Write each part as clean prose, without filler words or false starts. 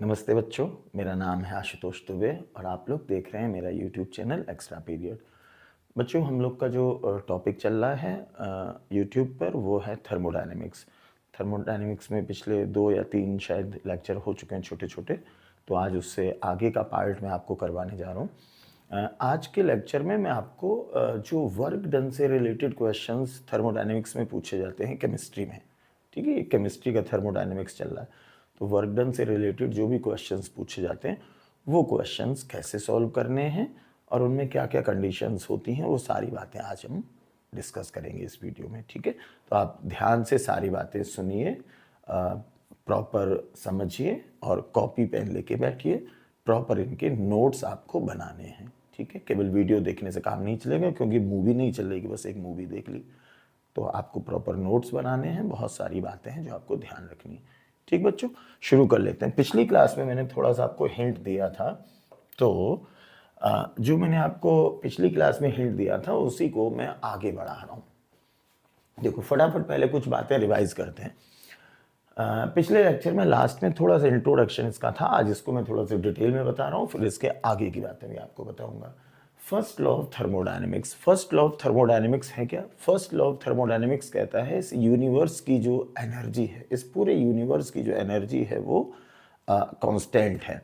नमस्ते बच्चों, मेरा नाम है आशुतोष दुबे और आप लोग देख रहे हैं मेरा यूट्यूब चैनल एक्स्ट्रा पीरियड। बच्चों, हम लोग का जो टॉपिक चल रहा है यूट्यूब पर वो है थर्मोडायनेमिक्स। थर्मोडायनेमिक्स में पिछले 2 या 3 शायद लेक्चर हो चुके हैं छोटे छोटे, तो आज उससे आगे का पार्ट मैं आपको करवाने जा रहा हूँ। आज के लेक्चर में मैं आपको जो वर्क डन से रिलेटेड क्वेश्चंस थर्मोडायनेमिक्स में पूछे जाते हैं केमिस्ट्री में, ठीक है, ये केमिस्ट्री का थर्मोडायनेमिक्स चल रहा है, तो वर्क डन से रिलेटेड जो भी क्वेश्चंस पूछे जाते हैं वो क्वेश्चंस कैसे सॉल्व करने हैं और उनमें क्या क्या कंडीशंस होती हैं, वो सारी बातें आज हम डिस्कस करेंगे इस वीडियो में। ठीक है, तो आप ध्यान से सारी बातें सुनिए, प्रॉपर समझिए और कॉपी पेन लेके बैठिए। प्रॉपर इनके नोट्स आपको बनाने हैं। ठीक है, केवल वीडियो देखने से काम नहीं चलेगा, क्योंकि मूवी नहीं चल रही कि बस एक मूवी देख ली। तो आपको प्रॉपर नोट्स बनाने हैं, बहुत सारी बातें हैं जो आपको ध्यान रखनी है। ठीक बच्चों, शुरू कर लेते हैं। पिछली क्लास में मैंने थोड़ा सा आपको हिंट दिया था, तो जो मैंने आपको पिछली क्लास में हिंट दिया था उसी को मैं आगे बढ़ा रहा हूँ। देखो, फटाफट पहले कुछ बातें रिवाइज करते हैं। पिछले लेक्चर में लास्ट में थोड़ा सा इंट्रोडक्शन इसका था, आज इसको मैं थोड़ा सा डिटेल में बता रहा हूँ, फिर इसके आगे की बातें भी आपको बताऊंगा। First law of thermodynamics. First law of thermodynamics है क्या? फर्स्ट लॉ ऑफ थर्मोडायनेमिक्स कहता है इस यूनिवर्स की जो एनर्जी है, इस पूरे यूनिवर्स की जो एनर्जी है वो कांस्टेंट है,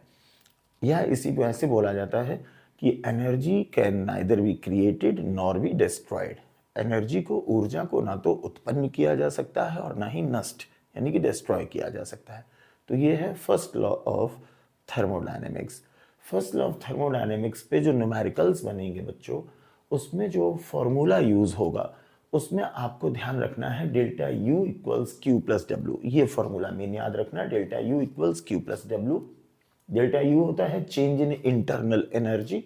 या इसी को ऐसे बोला जाता है कि energy can neither be created nor be destroyed. Energy को, ऊर्जा को ना तो उत्पन्न किया जा सकता है और ना ही नष्ट यानी कि डिस्ट्रॉय किया जा सकता है। तो ये है first law of thermodynamics. First law of thermodynamics पे जो न्यूमेरिकल्स बनेंगे बच्चों, उसमें जो फॉर्मूला यूज होगा उसमें आपको ध्यान रखना है delta U equals Q plus W. ये फॉर्मूला मेन याद रखना, delta U equals Q plus W. Delta U होता है चेंज इन इंटरनल एनर्जी।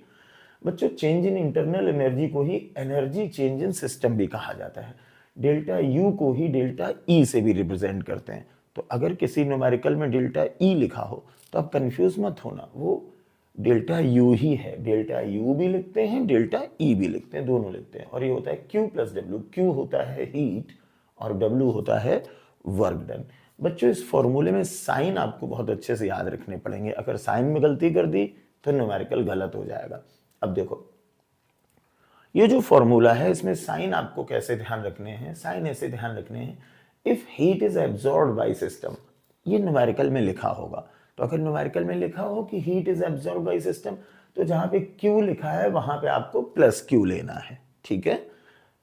बच्चों, चेंज इन इंटरनल एनर्जी को ही एनर्जी चेंज इन सिस्टम भी कहा जाता है। डेल्टा यू को ही डेल्टा ई से भी रिप्रेजेंट करते हैं। तो अगर किसी न्यूमेरिकल में डेल्टा ई लिखा हो तो आप कंफ्यूज मत होना, वो डेल्टा यू ही है। डेल्टा यू भी लिखते हैं, डेल्टा ई भी लिखते हैं, दोनों लिखते हैं। और ये होता है क्यू प्लस डब्ल्यू। क्यू होता है हीट और डब्ल्यू होता है वर्क डन। बच्चों, इस फॉर्मूले में साइन आपको बहुत अच्छे से याद रखने पड़ेंगे। अगर साइन में गलती कर दी तो न्यूमेरिकल गलत हो जाएगा। अब देखो, ये जो फॉर्मूला है इसमें साइन आपको कैसे ध्यान रखने हैं? साइन ऐसे ध्यान रखने हैं, if heat is absorbed by system, ये न्यूमेरिकल में लिखा होगा। तो अगर न्यूमेरिकल में लिखा हो कि heat is absorbed by system, तो जहां पे क्यू लिखा है वहां पे आपको प्लस क्यू लेना है। ठीक है,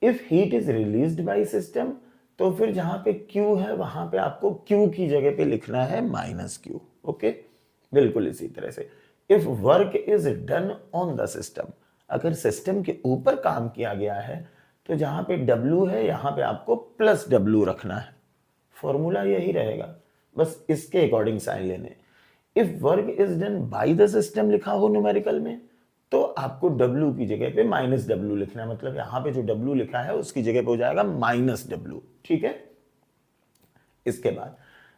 if heat is released by system, तो फिर जहां पे क्यू है वहां पे आपको क्यू की जगह पे लिखना है माइनस क्यू। ओके, बिल्कुल इसी तरह से if work is done on the system, अगर सिस्टम के ऊपर काम किया गया है तो जहां पे W है यहां पे आपको प्लस W रखना है। फॉर्मूला यही रहेगा, बस इसके अकॉर्डिंग साइन लेने। If work is done by the system लिखा हो न्यूमेरिकल में, तो आपको W की जगह पे माइनस W लिखना है। मतलब यहां पे जो W लिखा है उसकी जगह पे हो जाएगा माइनस W। ठीक है, इसके बाद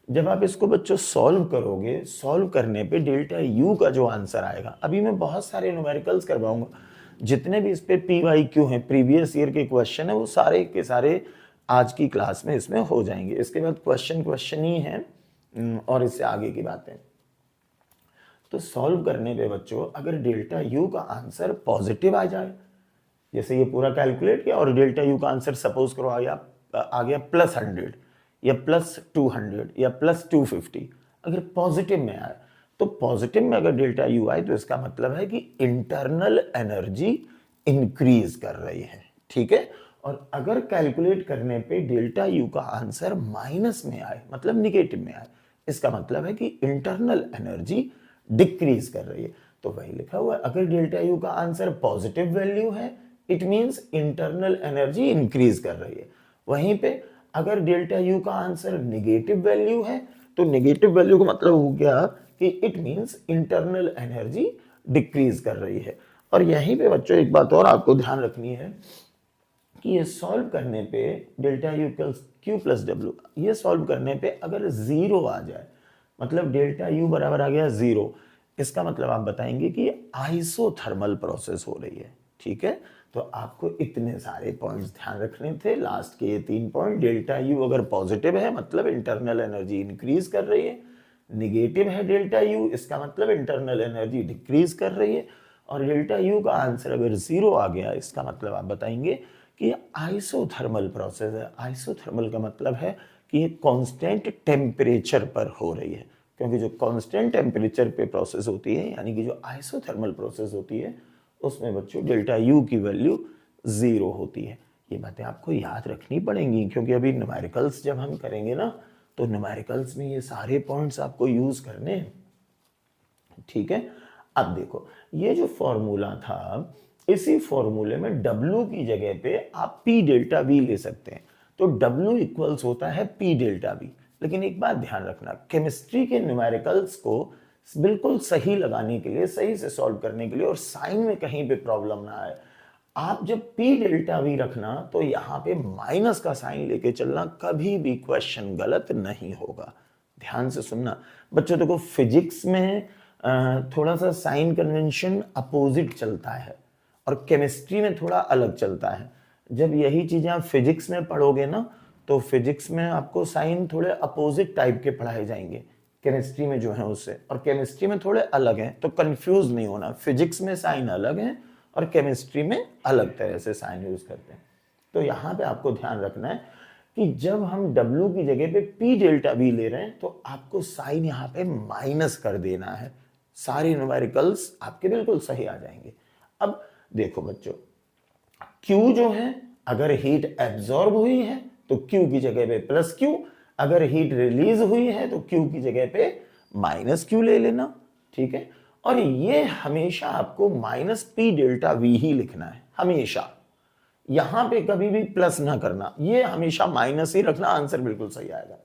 जब आप इसको बच्चों सॉल्व करोगे, सॉल्व करने पे डेल्टा यू का जो आंसर आएगा, अभी मैं बहुत सारे न्यूमेरिकल्स करवाऊंगा, जितने भी इस पे पी वाई क्यू हैं, प्रीवियस ईयर के क्वेश्चन है, वो सारे के सारे आज की क्लास में इसमें हो जाएंगे। इसके बाद क्वेश्चन ही है और इससे आगे की बातें। तो सॉल्व करने पे बच्चों अगर डेल्टा यू का आंसर पॉजिटिव आ जाए, जैसे ये पूरा कैलकुलेट किया और डेल्टा यू का आंसर सपोज करो आ गया +100 या +200 या +250, अगर पॉजिटिव में आए, तो पॉजिटिव में अगर डेल्टा यू आए तो इसका मतलब है कि इंटरनल एनर्जी इंक्रीज कर रही है। ठीक है, और अगर कैलकुलेट करने पे डेल्टा यू का आंसर माइनस में आए, मतलब निगेटिव में आए, इसका मतलब है कि इंटरनल एनर्जी डिक्रीज कर रही है। तो वही लिखा हुआ है, अगर डेल्टा यू का आंसर पॉजिटिव वैल्यू है, it means internal energy increase कर रही है। वहीं पे अगर डेल्टा यू का आंसर नेगेटिव वैल्यू है, तो नेगेटिव वैल्यू का मतलब हो गया कि it means internal energy decrease कर रही है। और यहीं पे बच्चों एक बात और आपको ध्यान रखनी है कि ये सॉल्व करने पे delta U Q plus W, ये सॉल्व करने पे अगर जीरो आ जाए, मतलब डेल्टा यू बराबर आ गया जीरो, इसका मतलब आप बताएंगे कि आइसोथर्मल प्रोसेस हो रही है। ठीक है, तो आपको इतने सारे पॉइंट्स ध्यान रखने थे। लास्ट के ये 3 पॉइंट, डेल्टा यू अगर पॉजिटिव है मतलब इंटरनल एनर्जी इंक्रीज कर रही है, निगेटिव है डेल्टा यू, इसका मतलब इंटरनल एनर्जी डिक्रीज कर रही है, और डेल्टा यू का आंसर अगर 0 आ गया इसका मतलब आप बताएंगे कि आइसोथर्मल प्रोसेस है। आइसोथर्मल का मतलब है कि ये कांस्टेंट टेम्परेचर पर हो रही है, क्योंकि जो कांस्टेंट टेम्परेचर पे प्रोसेस होती है यानी कि जो आइसोथर्मल प्रोसेस होती है उसमें बच्चों डेल्टा यू की वैल्यू 0 होती है। ये बातें आपको याद रखनी पड़ेंगी, क्योंकि अभी न्यूमेरिकल्स जब हम करेंगे ना तो न्यूमेरिकल्स में ये सारे पॉइंट्स आपको यूज करने हैं, ठीक है। अब देखो ये जो फॉर्मूला था, इसी फॉर्मूले में W की जगह पे आप P डेल्टा V ले सकते हैं, तो W इक्वल्स होता है P डेल्टा V। लेकिन एक बात ध्यान रखना, केमिस्ट्री के न्यूमेरिकल्स को बिल्कुल सही लगाने के लिए, सही से सॉल्व करने के लिए, और साइन में कहीं पे प्रॉब्लम ना आए, आप जब P डेल्टा V रखना तो यहां पे माइनस का साइन लेके चलना, कभी भी क्वेश्चन गलत नहीं होगा। ध्यान से सुनना बच्चों, देखो फिजिक्स में थोड़ा सा साइन कन्वेंशन अपोजिट चलता है और केमिस्ट्री में थोड़ा अलग चलता है। जब यही चीजें आप फिजिक्स में पढ़ोगे ना तो फिजिक्स में आपको साइन थोड़े अपोजिट टाइप के पढ़ाए जाएंगे केमिस्ट्री में जो है उससे, और केमिस्ट्री में थोड़े अलग हैं, तो कंफ्यूज नहीं होना। फिजिक्स में साइन अलग है और केमिस्ट्री में अलग तरह से साइन यूज करते हैं। तो यहां पे आपको ध्यान रखना है कि जब हम W की जगह पे P डेल्टा V ले रहे हैं तो आपको साइन यहां पे माइनस कर देना है, सारे न्यूमेरिकल्स आपके बिल्कुल सही आ जाएंगे। अब देखो बच्चों, Q जो है अगर हीट एब्जॉर्ब हुई है तो Q की जगह पे प्लस Q, अगर हीट रिलीज हुई है तो Q की जगह पे माइनस Q ले लेना, ठीक है। और ये हमेशा आपको माइनस P डेल्टा V ही लिखना है, हमेशा। यहां पे कभी भी प्लस ना करना, ये हमेशा माइनस ही रखना, आंसर बिल्कुल सही आएगा।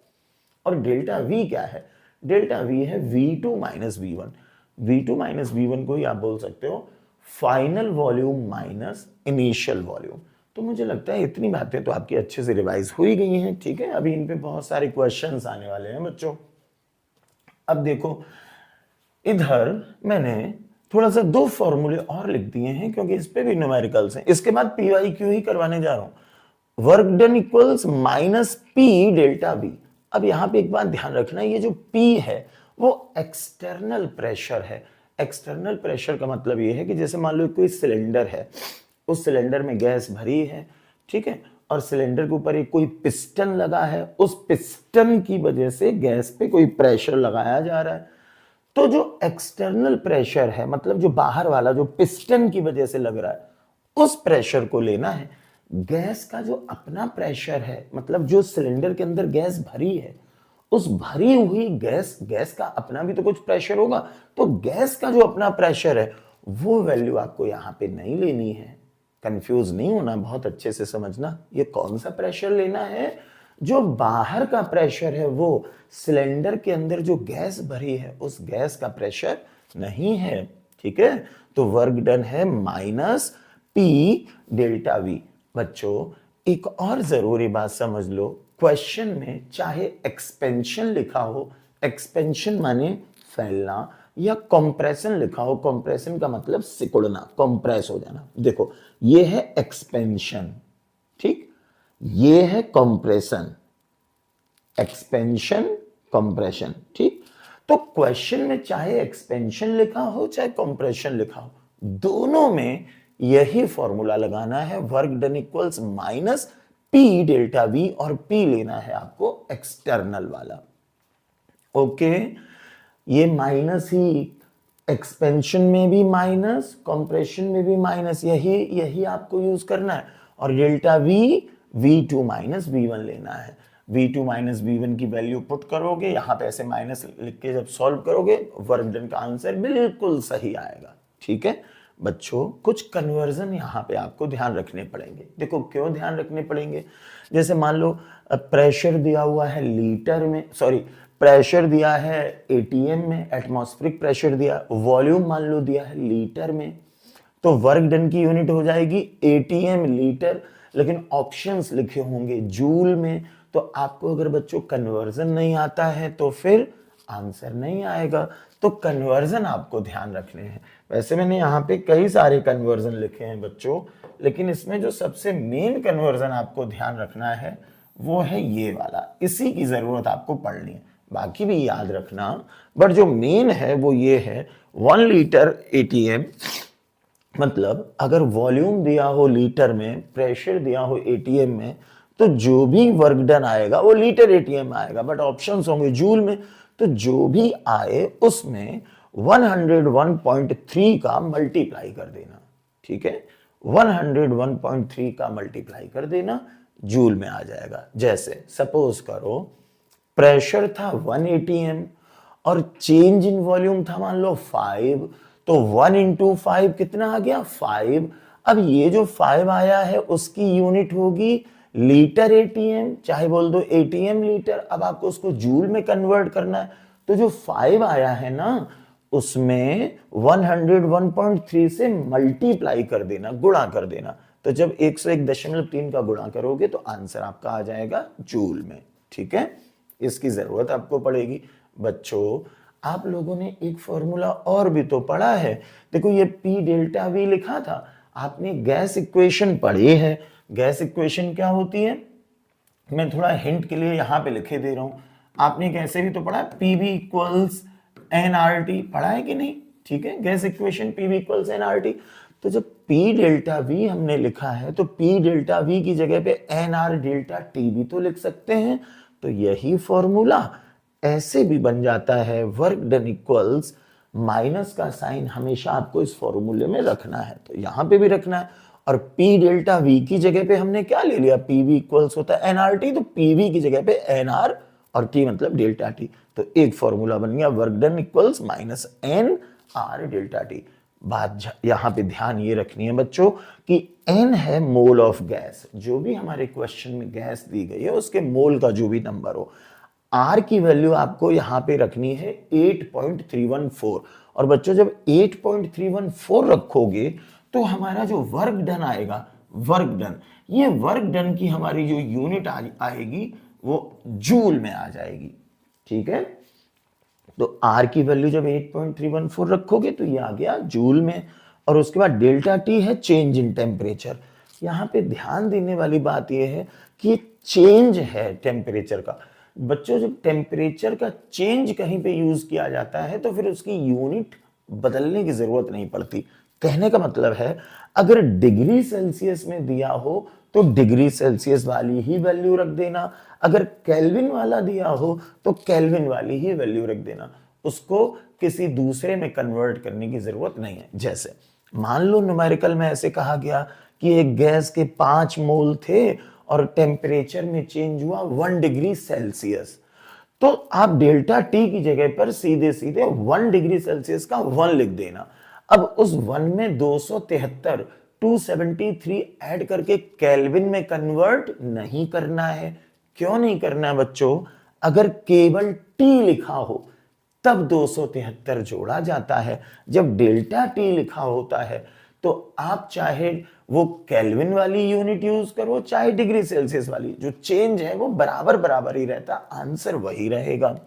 और डेल्टा V क्या है? डेल्टा V है V2 minus V1। V2 minus V1 को ही आप बोल सकते हो final volume minus initial volume. तो मुझे लगता है इतनी बातें तो आपकी अच्छे से रिवाइज हो ही गई हैं, ठीक है। अभी इन पे बहुत सारे क्वेश्चंस आने वाले हैं बच्चों। अब देखो इधर मैंने थोड़ा सा 2 फॉर्मूले और लिख दिए हैं, क्योंकि इस पे भी न्यूमेरिकल्स हैं। इसके बाद PYQ ही करवाने जा रहा हूं। Work done equals minus P delta V। अब यहां पे एक बात ध्यान रखना, ये जो P है वो एक्सटर्नल प्रेशर है। एक्सटर्नल प्रेशर का मतलब ये है कि जैसे मान लो कोई सिलेंडर है, उस सिलेंडर में गैस भरी है, ठीक है, और सिलेंडर के ऊपर एक कोई पिस्टन लगा है, उस पिस्टन की वजह से गैस पे कोई प्रेशर लगाया जा रहा है। तो जो एक्सटर्नल प्रेशर है, मतलब जो बाहर वाला जो पिस्टन की वजह से लग रहा है, उस प्रेशर को लेना है। गैस का जो अपना प्रेशर है, मतलब जो सिलेंडर के अंदर गैस भरी है, उस भरी हुई गैस का अपना भी तो कुछ प्रेशर होगा, तो गैस का जो अपना प्रेशर है वो वैल्यू आपको यहां पे नहीं लेनी है। कंफ्यूज नहीं होना, बहुत अच्छे से समझना। ये कौन सा प्रेशर लेना है? जो बाहर का प्रेशर है, वो सिलेंडर के अंदर जो गैस भरी है उस गैस का प्रेशर नहीं है, ठीक है। तो वर्क डन है माइनस P डेल्टा V। बच्चों एक और जरूरी बात समझ लो, क्वेश्चन में चाहे एक्सपेंशन लिखा हो, एक्सपेंशन माने फैलना, या कंप्रेशन लिखा हो, कंप्रेशन का मतलब सिकुड़ना, कंप्रेस हो जाना। देखो ये है एक्सपेंशन, ठीक, ये है कंप्रेशन, एक्सपेंशन कंप्रेशन, ठीक। तो क्वेश्चन में चाहे एक्सपेंशन लिखा हो चाहे कंप्रेशन लिखा हो, दोनों में यही फॉर्मूला लगाना है, work done equals minus P delta V, और P लेना है आपको एक्सटर्नल वाला, ओके। ये माइनस ही एक्सपेंशन में भी माइनस, कंप्रेशन में भी माइनस, यही आपको यूज करना है। और delta V V2 minus V1 लेना है। V2 माइनस V1 की वैल्यू पुट करोगे, यहां पे ऐसे माइनस लिख के जब सॉल्व करोगे, वर्क डन का आंसर बिल्कुल सही आएगा, ठीक है। बच्चों कुछ कन्वर्जन यहां पे आपको ध्यान रखने पड़ेंगे। देखो क्यों ध्यान रखने पड़ेंगे? जैसे मान लो प्रेशर दिया हुआ है लीटर में, सॉरी प्रेशर दिया है ATM में, एटमॉस्फेरिक प्रेशर दिया, वॉल्यूम मान लो दिया है लीटर में, तो वर्क डन की यूनिट हो जाएगी ATM लीटर, लेकिन ऑप्शंस लिखे होंगे जूल में। तो आपको अगर बच्चों कन्वर्जन नहीं आता है तो फिर आंसर नहीं आएगा। तो कन्वर्जन आपको ध्यान रखने हैं। वैसे मैंने यहाँ पे कई सारे कन्वर्जन लिखे हैं बच्चों, लेकिन इसमें जो सबसे मेन कन्वर्जन आपको ध्यान रखना है वो है ये वाला, इसी की जरूरत आपको पड़नी है। बाकी भी याद रखना, बट जो मेन है वो ये है 1 लीटर एटीएम, मतलब अगर वॉल्यूम दिया हो लीटर में, प्रेशर दिया हो एटीएम में, तो जो भी वर्क डन आएगा वो लीटर एटीएम में आएगा, बट ऑप्शंस होंगे जूल में। तो जो भी आए उसमें 101.3 का मल्टीप्लाई कर देना, ठीक है, 101.3 का मल्टीप्लाई कर देना, जूल में आ जाएगा। जैसे सपोज करो प्रेशर था 1 एटीएम और चेंज इन वॉल्यूम था मान लो 5, तो 1 इंटू 5 कितना आ गया 5। अब ये जो 5 आया है उसकी यूनिट होगी लीटर एटीएम, चाहे बोल दो एटीएम लीटर। अब आपको उसको जूल में कन्वर्ट करना है, तो जो 5 आया है ना उसमें 101.3 से मल्टीप्लाई कर देना, गुणा कर देना। तो जब 101.3 का गुणा करोगे तो आंसर आपका आ जाएगा जूल में, ठीक है। इसकी जरूरत आपको पड़ेगी। बच्चों आप लोगों ने एक फॉर्मूला और भी तो पढ़ा है, देखो ये P डेल्टा V लिखा था, आपने गैस इक्वेशन पढ़ी है। गैस इक्वेशन क्या होती है, मैं थोड़ा हिंट के लिए यहां पे लिखे दे रहा हूं, आपने कैसे भी तो पढ़ा PV इक्वल्स nRT, पढ़ा है कि नहीं, ठीक है। Gas equation PV equals nRT, तो जब P डेल्टा V हमने लिखा है तो P डेल्टा V की जगह पे nR डेल्टा T भी तो लिख सकते हैं। तो यही फॉर्मूला ऐसे भी बन जाता है, वर्क डन इक्वल्स, माइनस का साइन हमेशा आपको इस फॉर्मूले में रखना है, तो यहां पे भी रखना है। और P डेल्टा V की जगह पे हमने क्या ले लिया, PV इक्वल्स होता है nRT, तो PV की जगह पे nR और T मतलब डेल्टा T, तो एक फॉर्मूला बन गया work done equals minus nR delta T। बात यहां पे ध्यान ये रखनी है बच्चों कि n है मोल ऑफ गैस, जो भी हमारे क्वेश्चन में गैस दी गई है उसके मोल का जो भी नंबर हो, R की वैल्यू आपको यहां पे रखनी है 8.314। और बच्चों जब 8.314 रखोगे तो हमारा जो वर्क डन आएगा, वर्क डन, ये वर्क डन की हमारी जो यूनिट आएगी वो जूल में आ जाएगी, ठीक है। तो R की वैल्यू जब 8.314 रखोगे तो ये आ गया जूल में। और उसके बाद डेल्टा T है चेंज इन टेम्परेचर। यहां पे ध्यान देने वाली बात यह है कि चेंज है टेम्परेचर का। बच्चों जब टेम्परेचर का चेंज कहीं पे यूज किया जाता है तो फिर उसकी यूनिट बदलने की जरूरत नहीं पड़ती। कहने का मतलब है अगर डिग्री सेल्सियस में दिया हो तो डिग्री सेल्सियस वाली ही वैल्यू रख देना, अगर केल्विन वाला दिया हो तो केल्विन वाली ही वैल्यू रख देना, उसको किसी दूसरे में कन्वर्ट करने की जरूरत नहीं है। जैसे मान लो न्यूमेरिकल में ऐसे कहा गया कि एक गैस के 5 मोल थे और टेम्परेचर में चेंज हुआ 1 डिग्री सेल्सियस, तो आप डेल्टा T की जगह पर सीधे सीधे 1 डिग्री सेल्सियस का 1 लिख देना। अब उस 1 में 273 ऐड करके केल्विन में कन्वर्ट नहीं करना है। क्यों नहीं करना है बच्चों, अगर केवल T लिखा हो तब 273 जोड़ा जाता है, जब डेल्टा T लिखा होता है तो आप चाहे वो केल्विन वाली यूनिट यूज करो चाहे डिग्री सेल्सियस वाली, जो चेंज है वो बराबर बराबर ही रहता, आंसर वही रहेगा।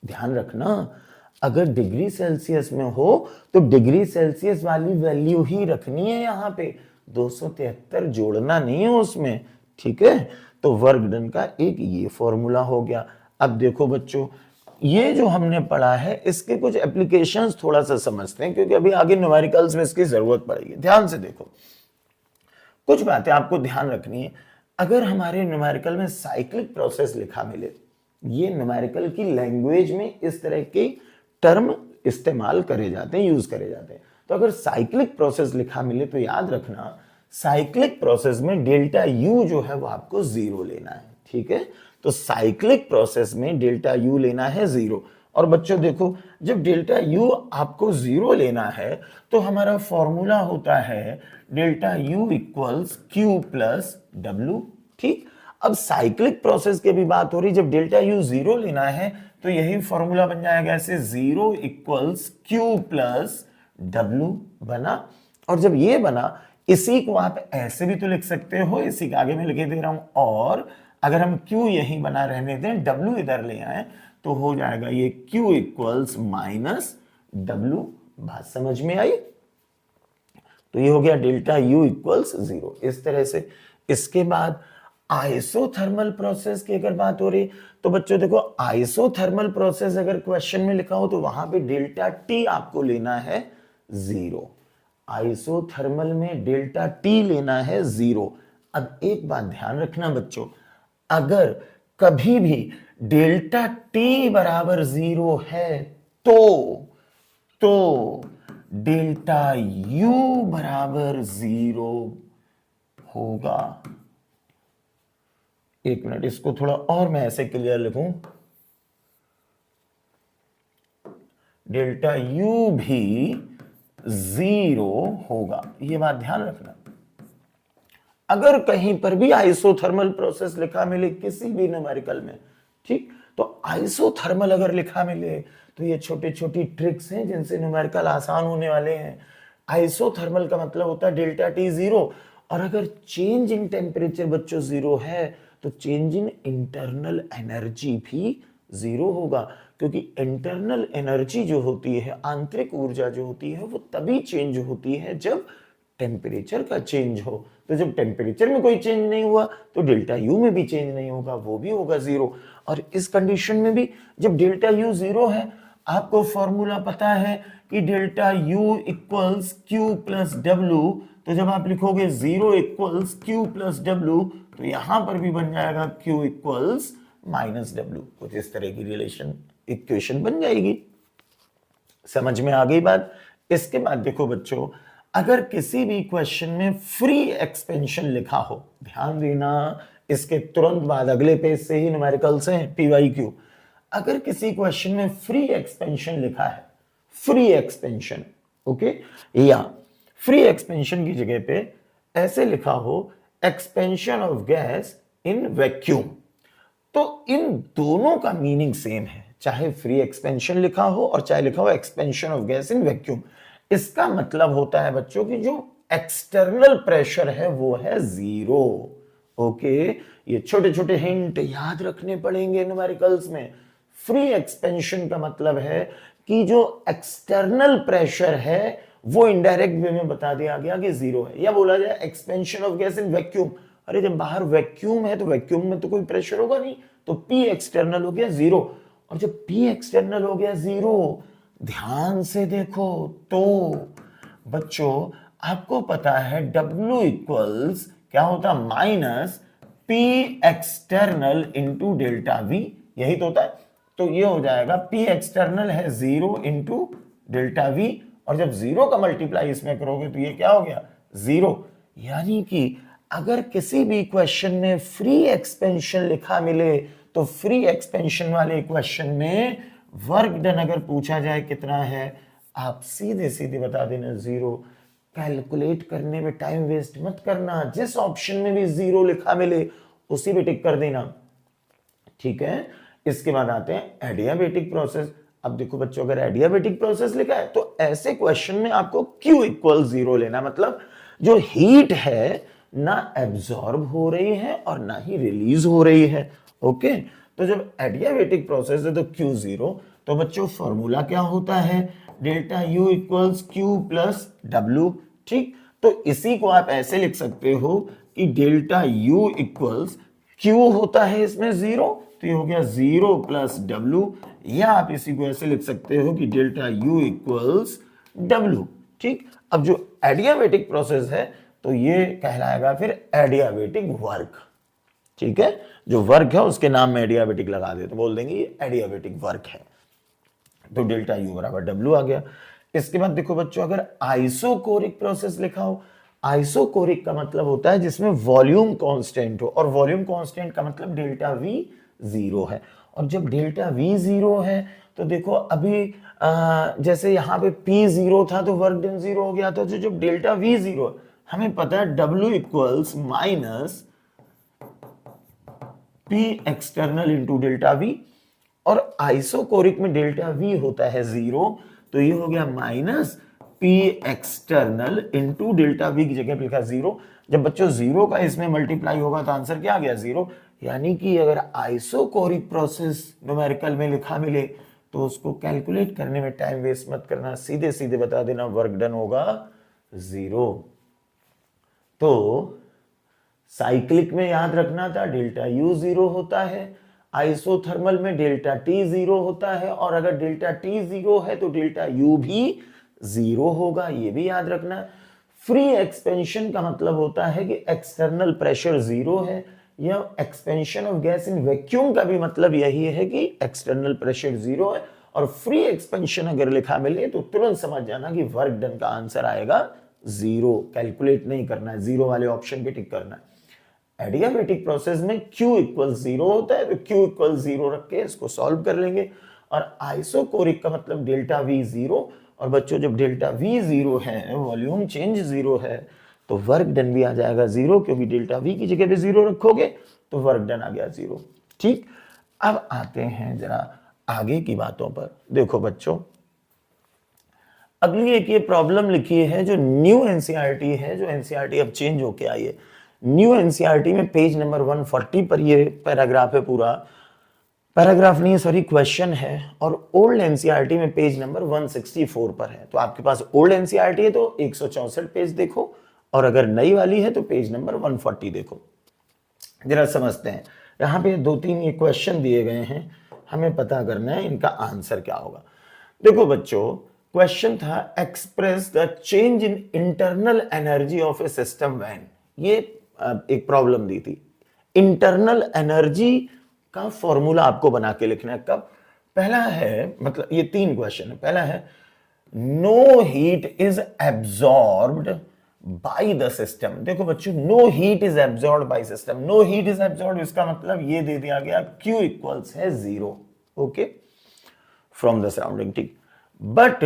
ध्यान रखना अगर डिग्री सेल्सियस में हो तो डिग्री सेल्सियस वाली वैल्यू ही रखनी है, यहां पे 273 जोड़ना नहीं है उसमें, ठीक है। तो वर्क डन का एक ये फॉर्मूला हो गया। अब देखो बच्चों ये जो हमने पढ़ा है इसके कुछ एप्लीकेशंस थोड़ा सा समझते हैं, क्योंकि अभी आगे न्यूमेरिकल्स में इसकी जरूरत पड़ेगी। ध्यान से देखो कुछ बातें आपको ध्यान रखनी है। अगर हमारे न्यूमेरिकल में साइक्लिक प्रोसेस लिखा मिले, ये न्यूमेरिकल की लैंग्वेज में इस तरह के टर्म इस्तेमाल करे जाते हैं, यूज करे जाते हैं। तो अगर साइक्लिक प्रोसेस लिखा मिले तो याद रखना साइक्लिक प्रोसेस में डेल्टा U जो है वो आपको 0 लेना है, ठीक है। तो साइक्लिक प्रोसेस में डेल्टा U लेना है 0। और बच्चों देखो जब डेल्टा U आपको 0 लेना है तो हमारा फॉर्मूला होता है delta U equals Q plus W, ठीक। अब साइक्लिक प्रोसेस की भी बात हो रही, जब डेल्टा U 0 लेना है तो यही फॉर्मूला बन जाएगा ऐसे 0 इक्वल्स Q प्लस W बना। और जब ये बना इसी को आप ऐसे भी तो लिख सकते हो, इसी के आगे मैं लिख दे रहा हूं, और अगर हम Q यही बना रहने दें W इधर ले आए तो हो जाएगा ये Q इक्वल्स माइनस W। बात समझ में आई? तो ये हो गया डेल्टा U इक्वल्स 0 इस तरह से। इसके बाद आइसोथर्मल प्रोसेस की अगर बात हो रही तो बच्चों देखो, आइसोथर्मल प्रोसेस अगर क्वेश्चन में लिखा हो तो वहां पे डेल्टा टी आपको लेना है 0। आइसोथर्मल में डेल्टा टी लेना है 0। अब एक बात ध्यान रखना बच्चों, अगर कभी भी डेल्टा टी बराबर 0 है तो डेल्टा यू बराबर 0 होगा। एक मिनट, इसको थोड़ा और मैं ऐसे क्लियर लिखूं, डेल्टा यू भी 0 होगा। ये बात ध्यान रखना। अगर कहीं पर भी आइसोथर्मल प्रोसेस लिखा मिले किसी भी न्यूमेरिकल में, ठीक, तो आइसोथर्मल अगर लिखा मिले तो ये छोटे छोटी ट्रिक्स हैं जिनसे न्यूमेरिकल आसान होने वाले हैं। आइसोथर्मल का मतलब होता है डेल्टा टी 0, और अगर चेंज इन टेम्परेचर बच्चों 0 है तो चेंज इन इंटरनल एनर्जी भी 0 होगा, क्योंकि इंटरनल एनर्जी जो होती है, आंतरिक ऊर्जा जो होती है, वो तभी चेंज होती है जब टेम्परेचर का चेंज हो। तो जब टेम्परेचर में कोई चेंज नहीं हुआ तो डेल्टा यू में भी चेंज नहीं होगा, वो भी होगा 0। और इस कंडीशन में भी जब डेल्टा यू 0 है, आपको फॉर्मूला पता है कि delta U equals Q plus W, तो जब आप लिखोगे 0 इक्वल्स क्यू प्लस डब्ल्यू तो यहां पर भी बन जाएगा क्यू इक्वल्स माइनस डब्ल्यू। कुछ इस तरह की रिलेशन इक्वेशन बन जाएगी। समझ में आ गई बात। इसके बाद देखो बच्चों, अगर किसी भी क्वेश्चन में फ्री एक्सपेंशन लिखा हो, ध्यान देना, इसके तुरंत बाद अगले पेज से ही न्यूमेरिकल्स हैं, पीवाईक्यू। अगर किसी क्वेश्चन में फ्री एक्सपेंशन लिखा है, फ्री एक्सपेंशन, ओके, या फ्री एक्सपेंशन की जगह पे ऐसे लिखा हो expansion of gas in vacuum, तो इन दोनों का मीनिंग सेम है, चाहे फ्री एक्सपेंशन लिखा हो और चाहे लिखा हो expansion of gas in vacuum. इसका मतलब होता है बच्चों कि जो एक्सटर्नल प्रेशर है वो है 0। ओके, ये छोटे छोटे हिंट याद रखने पड़ेंगे न्यूमेरिकल्स में। फ्री एक्सपेंशन का मतलब है कि जो एक्सटर्नल प्रेशर है वो इनडायरेक्ट वे में बता दिया गया कि 0 है। या बोला जाए expansion of gas in vacuum, अरे जब बाहर वैक्यूम है तो वैक्यूम में तो कोई प्रेशर होगा नहीं, तो P एक्सटर्नल हो गया 0। और जब P एक्सटर्नल हो गया 0, ध्यान से देखो तो बच्चों आपको पता है W इक्वल्स क्या होता, minus P external into delta V, यही तो होता है। तो ये हो जाएगा P एक्सटर्नल है 0 इंटू डेल्टा V, और जब 0 का मल्टीप्लाई इसमें करोगे तो ये क्या हो गया 0। यानी कि अगर किसी भी क्वेश्चन में फ्री एक्सपेंशन लिखा मिले तो फ्री एक्सपेंशन वाले क्वेश्चन में वर्क डन अगर पूछा जाए कितना है, आप सीधे सीधे बता देना 0। कैलकुलेट करने में टाइम वेस्ट मत करना, जिस ऑप्शन में भी 0 लिखा मिले उसी पे टिक कर देना, ठीक है। इसके बाद आते हैं एडियाबेटिक प्रोसेस। अब देखो बच्चों, अगर एडियाबेटिक प्रोसेस लिखा है तो ऐसे क्वेश्चन में आपको Q इक्वल 0 लेना, मतलब जो हीट है ना एब्जॉर्ब हो रही है और ना ही रिलीज हो रही है। ओके, तो जब एडियाबेटिक प्रोसेस है तो Q 0, तो बच्चों फॉर्मूला क्या होता है, delta U equals Q plus W, ठीक। तो इसी को आप ऐसे लिख सकते हो कि डेल्टा U इक्वल्स Q होता है इसमें 0, तो ये हो गया 0 प्लस W, या आप इसी को ऐसे लिख सकते हो कि डेल्टा U इक्वल्स W, ठीक। अब जो एडियाबेटिक प्रोसेस है तो ये कहलाएगा फिर एडियाबेटिक वर्क, ठीक है। जो वर्क है उसके नाम में एडियाबेटिक लगा दे तो बोल देंगे ये एडियाबेटिक वर्क है। तो डेल्टा यू बराबर डब्ल्यू आ गया। इसके बाद देखो बच्चों, अगर आइसोकोरिक प्रोसेस लिखा हो, आइसोकोरिक का मतलब होता है जिसमें वॉल्यूम कांस्टेंट हो, और वॉल्यूम कांस्टेंट का मतलब डेल्टा वी 0 है। और जब डेल्टा वी 0 है तो देखो अभी जैसे यहाँ पे P 0 था तो वर्क डन 0 हो गया था। तो जब डेल्टा V 0 हमें पता है W equals minus P external into delta V, और आइसोकोरिक में डेल्टा V होता है 0, तो ये हो गया minus P external into delta V की जगह पे लिखा 0। जब बच्चों 0 का इसमें मल्टीप्लाई होगा तो आंसर क्या आ गया 0। यानी कि अगर आइसोकोरिक प्रोसेस न्यूमेरिकल में लिखा मिले तो उसको कैलकुलेट करने में टाइम वेस्ट मत करना, सीधे सीधे बता देना वर्क डन होगा 0। तो साइक्लिक में याद रखना था डेल्टा यू 0 होता है, आइसोथर्मल में डेल्टा टी 0 होता है, और अगर डेल्टा टी 0 है तो डेल्टा यू भी 0 होगा, ये भी याद रखना है। फ्री एक्सपेंशन का मतलब होता है कि एक्सटर्नल प्रेशर 0 है, या expansion of gas in vacuum का भी मतलब यही है कि एक्सटर्नल प्रेशर 0 है। और फ्री एक्सपेंशन अगर लिखा मिले तो तुरंत समझ जाना कि वर्क डन का आंसर आएगा 0, कैलकुलेट नहीं करना है, 0 वाले ऑप्शन पे टिक करना है। एडियाबेटिक प्रोसेस में Q इक्वल 0 होता है, तो Q इक्वल 0 रख के इसको सॉल्व कर लेंगे। और आइसोकोरिक का मतलब डेल्टा V 0, और बच्चों जब डेल्टा V 0 है, वॉल्यूम चेंज 0 है, तो वर्क डन भी आ जाएगा 0, क्योंकि डेल्टा V की जगह पे 0 रखोगे तो वर्क डन आ गया 0। ठीक, अब आते हैं जरा आगे की बातों पर। देखो बच्चों, अगली एक ये प्रॉब्लम लिखी है जो न्यू एनसीईआरटी है, जो एनसीईआरटी अब चेंज होके आई है। न्यू एनसीईआरटी में पेज नंबर 140 पर ये पैराग्राफ है, पूरा पैराग्राफ नहीं है सॉरी, क्वेश्चन है। और ओल्ड एनसीईआरटी में पेज नंबर 164 पर है। तो आपके पास ओल्ड एनसीईआरटी है तो 164 पेज देखो, और अगर नई वाली है तो पेज नंबर 140 देखो। जरा समझते हैं, यहाँ पे 2-3 ये क्वेश्चन दिए गए हैं, हमें पता करना है इनका आंसर क्या होगा। देखो बच्चों, क्वेश्चन था express the change in internal energy of A system when. ये एक प्रॉब्लम दी थी। इंटरनल एनर्जी का फॉर्मूला आपको बना के लिखना है। कब? पहला है, मतलब ये 3 क्वेश्चन है। पहला है no heat is absorbed by the system. देखो बच्चों, no heat is absorbed by system, no heat is absorbed, इसका मतलब ये दे दिया गया Q इक्वल्स है 0, ओके, फ्रॉम द सराउंडिंग। ठीक, but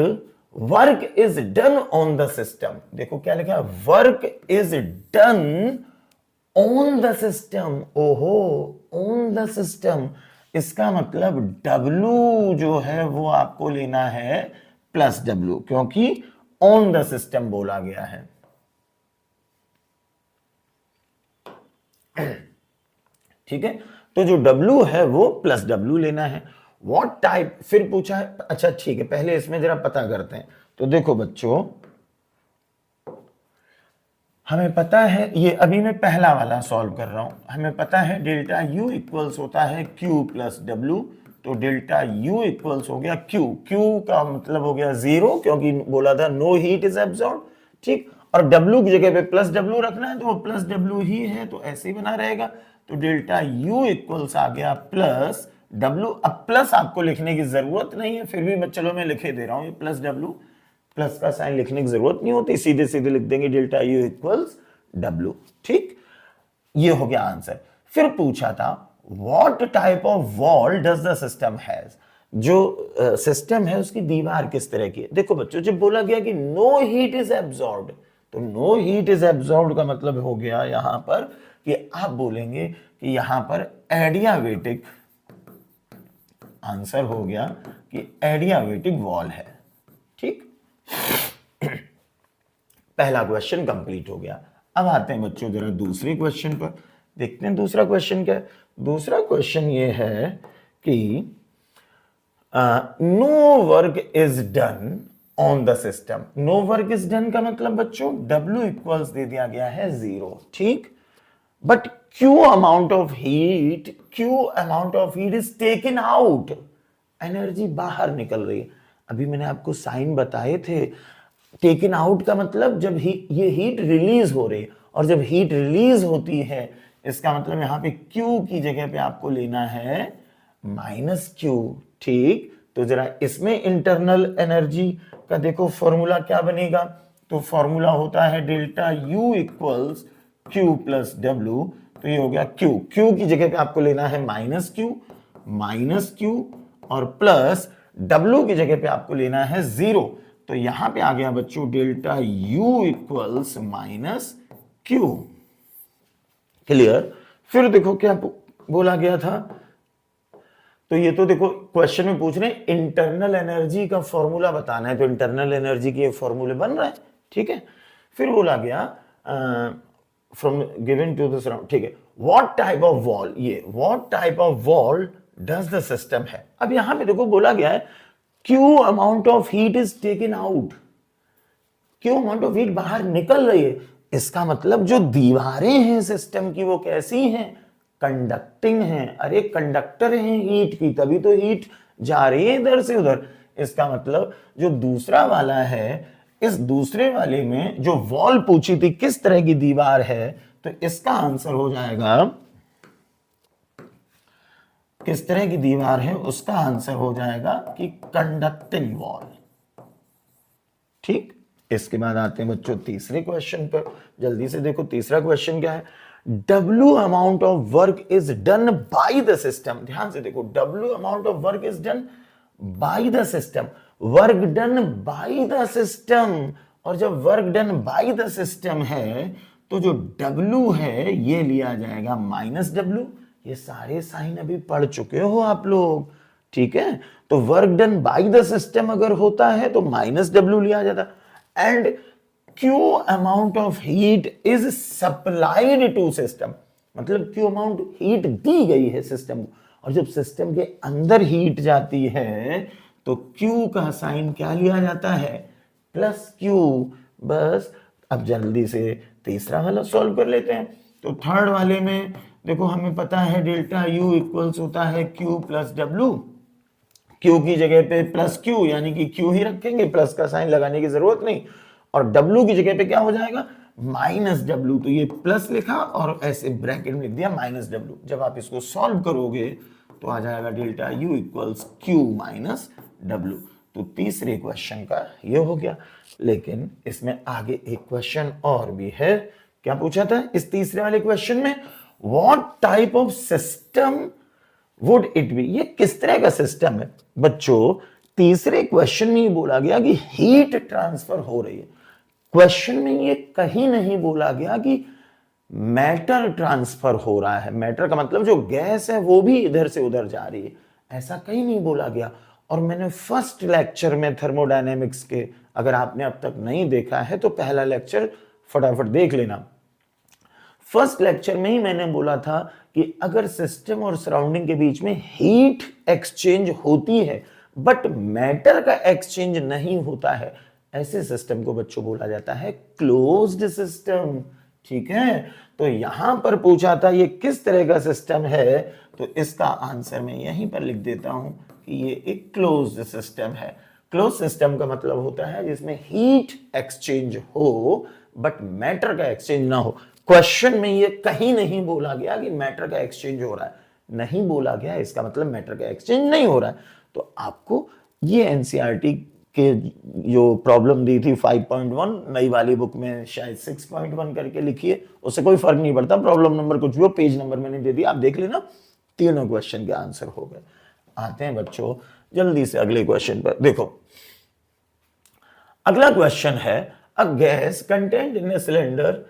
work is done on the system. देखो क्या लिखा है, work is done on the system. ओहो, ऑन द सिस्टम, इसका मतलब W जो है वो आपको लेना है प्लस W, क्योंकि ऑन द सिस्टम बोला गया है। ठीक है, तो जो W है वो प्लस W लेना है। व्हाट टाइप, फिर पूछा है, अच्छा ठीक है, पहले इसमें जरा पता करते हैं। तो देखो बच्चों, हमें पता है, ये अभी मैं पहला वाला सॉल्व कर रहा हूं। हमें पता है डेल्टा U इक्वल्स होता है Q प्लस W, तो डेल्टा U इक्वल्स हो गया Q। Q का मतलब हो गया 0, क्योंकि बोला था नो हीट इज एब्जॉर्ब। ठीक, और W की जगह पे प्लस W रखना है, तो वो प्लस W ही है, तो ऐसे ही बना रहेगा। तो डेल्टा U इक्वल्स आ गया प्लस W। अब प्लस आपको लिखने की जरूरत नहीं है, फिर भी चलो मैं लिखे दे रहा हूं, ये प्लस W, प्लस का साइन लिखने की जरूरत नहीं होती, सीधे सीधे लिख देंगे डेल्टा U इक्वल्स W। ठीक, ये हो गया आंसर। फिर पूछा था what type of wall does the system has. जो सिस्टम है उसकी दीवार किस तरह की है। देखो बच्चों, जब बोला गया कि नो हीट इज एब्जॉर्ब्ड, तो नो हीट इज एब्जॉर्ब्ड का मतलब हो गया यहां पर कि आप बोलेंगे कि यहां पर एडियाबेटिक, आंसर हो गया कि एडियाबेटिक वॉल है। ठीक, पहला क्वेश्चन कंप्लीट हो गया। अब आते हैं बच्चों जरा दूसरे क्वेश्चन पर, देखते हैं दूसरा क्वेश्चन क्या है। दूसरा क्वेश्चन ये है कि no work is done on the system. No work is done का मतलब बच्चों W इक्वल्स दे दिया गया है 0। ठीक, but Q amount of heat is taken out. Energy बाहर निकल रही है। अभी मैंने आपको साइन बताए थे, टेकन आउट का मतलब जब ये हीट रिलीज हो रही है, और जब हीट रिलीज होती है इसका मतलब यहां पे Q की जगह पे आपको लेना है -Q। ठीक, तो जरा इसमें इंटरनल एनर्जी का देखो फॉर्मूला क्या बनेगा। तो फॉर्मूला होता है delta U equals Q plus W। तो ये हो गया Q की जगह पे आपको लेना है -Q, और प्लस W की जगह पे आपको लेना है 0। तो यहां पे आ गया बच्चों delta U equals -Q। Clear. फिर देखो क्या बोला गया था, तो ये तो देखो क्वेश्चन में पूछ रहे हैं इंटरनल एनर्जी का फॉर्मूला बताना है, तो इंटरनल एनर्जी के फॉर्मूले बन रहे हैं। ठीक है, फिर बोला गया from given to the surround. ठीक है, व्हाट टाइप ऑफ वॉल, ये what type of wall does the system है। अब यहां पे देखो बोला गया है Q amount of heat is taken out, Q amount of heat बाहर निकल रही है, इसका मतलब जो दीवारें हैं सिस्टम की वो कैसी हैं, कंडक्टिंग हैं। अरे कंडक्टर है हीट की, तभी तो हीट जा रही है इधर से उधर। इसका मतलब जो दूसरा वाला है, इस दूसरे वाले में जो वॉल पूछी थी किस तरह की दीवार है, तो इसका आंसर हो जाएगा, किस तरह की दीवार है उसका आंसर हो जाएगा कि कंडक्टिंग वॉल। ठीक, इसके बाद आते हैं बच्चों तीसरे क्वेश्चन पर। जल्दी से देखो तीसरा क्वेश्चन क्या है। W amount of work is done by the system. ध्यान से देखो, W amount of work is done by the system, work done by the system. और जब work done by the system है तो जो W है ये लिया जाएगा माइनस W। ये सारे साइन अभी पढ़ चुके हो आप लोग, ठीक है। तो work done by the system अगर होता है तो माइनस W लिया जाता। And Q amount of heat is supplied to system, मतलब Q अमाउंट हीट दी गई है सिस्टम को, और जब सिस्टम के अंदर हीट जाती है तो Q का साइन क्या लिया जाता है, प्लस Q। बस अब जल्दी से तीसरा वाला सॉल्व कर लेते हैं। तो थर्ड वाले में देखो हमें पता है डेल्टा U इक्वल्स होता है Q प्लस W। Q की जगह पे प्लस Q यानी कि Q ही रखेंगे, प्लस का साइन लगाने की जरूरत नहीं। और W की जगह पे क्या हो जाएगा, माइनस W। तो ये प्लस लिखा और ऐसे ब्रैकेट में लिख दिया माइनस W। जब आप इसको सॉल्व करोगे तो आ जाएगा delta U equals Q minus W। तो तीसरे क्वेश्चन का ये हो गया। लेकिन इसमें आगे एक क्वेश्चन और भी है। क्या पूछा था इस तीसरे वाले क्वेश्चन में, what type of system would it be. ये किस तरह का सिस्टम है बच्चों। तीसरे क्वेश्चन में ये बोला गया कि हीट ट्रांसफर हो रही है। क्वेश्चन में ये कहीं नहीं बोला गया कि मैटर ट्रांसफर हो रहा है। मैटर का मतलब जो गैस है वो भी इधर से उधर जा रही है, ऐसा कहीं नहीं बोला गया। और मैंने फर्स्ट लेक्चर में थर्मोडायनेमिक्स के, अगर आपने अब तक नहीं देखा है तो पहला लेक्चर फटाफट देख लेना। फर्स्ट लेक्चर में ही मैंने बोला था कि अगर सिस्टम और सराउंडिंग के बीच में हीट एक्सचेंज होती है बट मैटर का एक्सचेंज नहीं होता है, ऐसे सिस्टम को बच्चों बोला जाता है क्लोज्ड सिस्टम। ठीक है, तो यहां पर पूछा था ये किस तरह का सिस्टम है, तो इसका आंसर मैं यहीं पर लिख देता हूं कि ये एक क्लोज्ड सिस्टम है। क्लोज सिस्टम का मतलब होता है जिसमें हीट एक्सचेंज हो बट मैटर का एक्सचेंज ना हो। क्वेश्चन में ये कहीं नहीं बोला गया कि मैटर का एक्सचेंज हो रहा है, नहीं बोला गया, इसका मतलब मैटर का एक्सचेंज नहीं हो रहा है। तो आपको ये एनसीईआरटी के जो प्रॉब्लम दी थी 5.1, नई वाली बुक में शायद 6.1 करके लिखिए, उससे कोई फर्क नहीं पड़ता, प्रॉब्लम नंबर कुछ भी हो, पेज नंबर मैंने दे दिया, आप देख लेना। तीनों क्वेश्चन के आंसर हो गए। आते हैं बच्चों जल्दी से अगले क्वेश्चन पर। देखो अगला क्वेश्चन है, अ gas content in a cylinder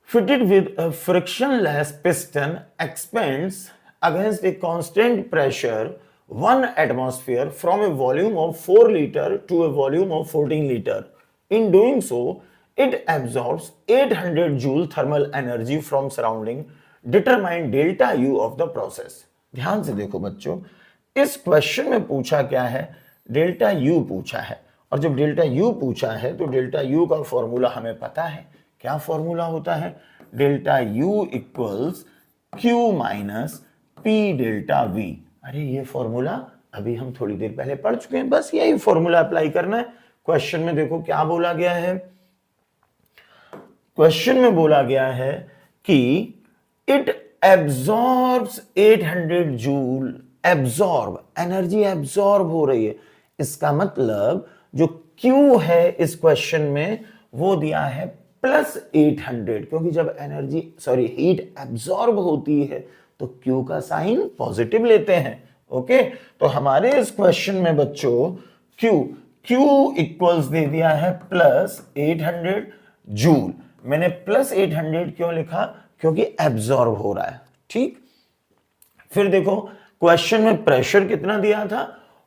fitted with a frictionless piston expands against a constant pressure 1 atmosphere from a volume of 4 liter to a volume of 14 liter. In doing so, it absorbs 800 joule thermal energy from surrounding. Determine delta U of the process. ध्यान से देखो बच्चों, इस question में पूछा क्या है, delta U पूछा है। और जब डेल्टा U पूछा है तो डेल्टा U का फॉर्मूला हमें पता है। क्या फॉर्मूला होता है, delta U equals Q minus P delta V। अरे ये फॉर्मूला अभी हम थोड़ी देर पहले पढ़ चुके हैं, बस यही फॉर्मूला अप्लाई करना है। क्वेश्चन में देखो क्या बोला गया है, क्वेश्चन में बोला गया है कि it absorbs 800 joule, absorb energy absorb हो रही है। इसका मतलब जो Q है इस क्वेश्चन में वो दिया है प्लस 800, क्योंकि जब हीट एब्जॉर्ब होती है तो Q का साइन पॉजिटिव लेते हैं। ओके, तो हमारे इस क्वेश्चन में बच्चों Q इक्वल्स दे दिया है प्लस 800 जूल। मैंने प्लस 800 क्यों लिखा, क्योंकि एब्जॉर्ब हो रहा है। ठीक, फिर देखो क्वेश्चन में प्रेशर कितना दिया था,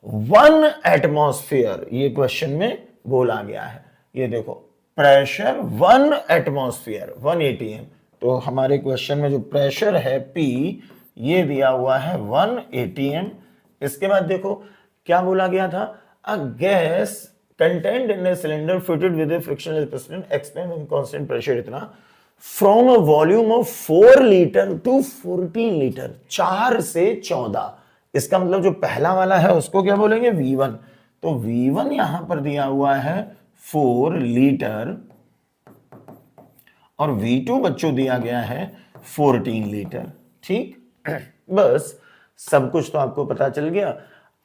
1 एटमॉस्फेयर, ये क्वेश्चन में बोला गया है। ये देखो प्रेशर 1 एटमॉस्फेयर 1 atm, तो हमारे क्वेश्चन में जो प्रेशर है P ये दिया हुआ है 1 atm। इसके बाद देखो क्या बोला गया था, a gas content in a cylinder fitted with a frictionless piston expand in constant pressure इतना from a volume of 4 litre to 14 litre, 4 से 14। इसका मतलब जो पहला वाला है उसको क्या बोलेंगे, V1। तो V1 यहां पर दिया हुआ है 4 लीटर और V2 बच्चों दिया गया है 14 लीटर। ठीक, बस सब कुछ तो आपको पता चल गया।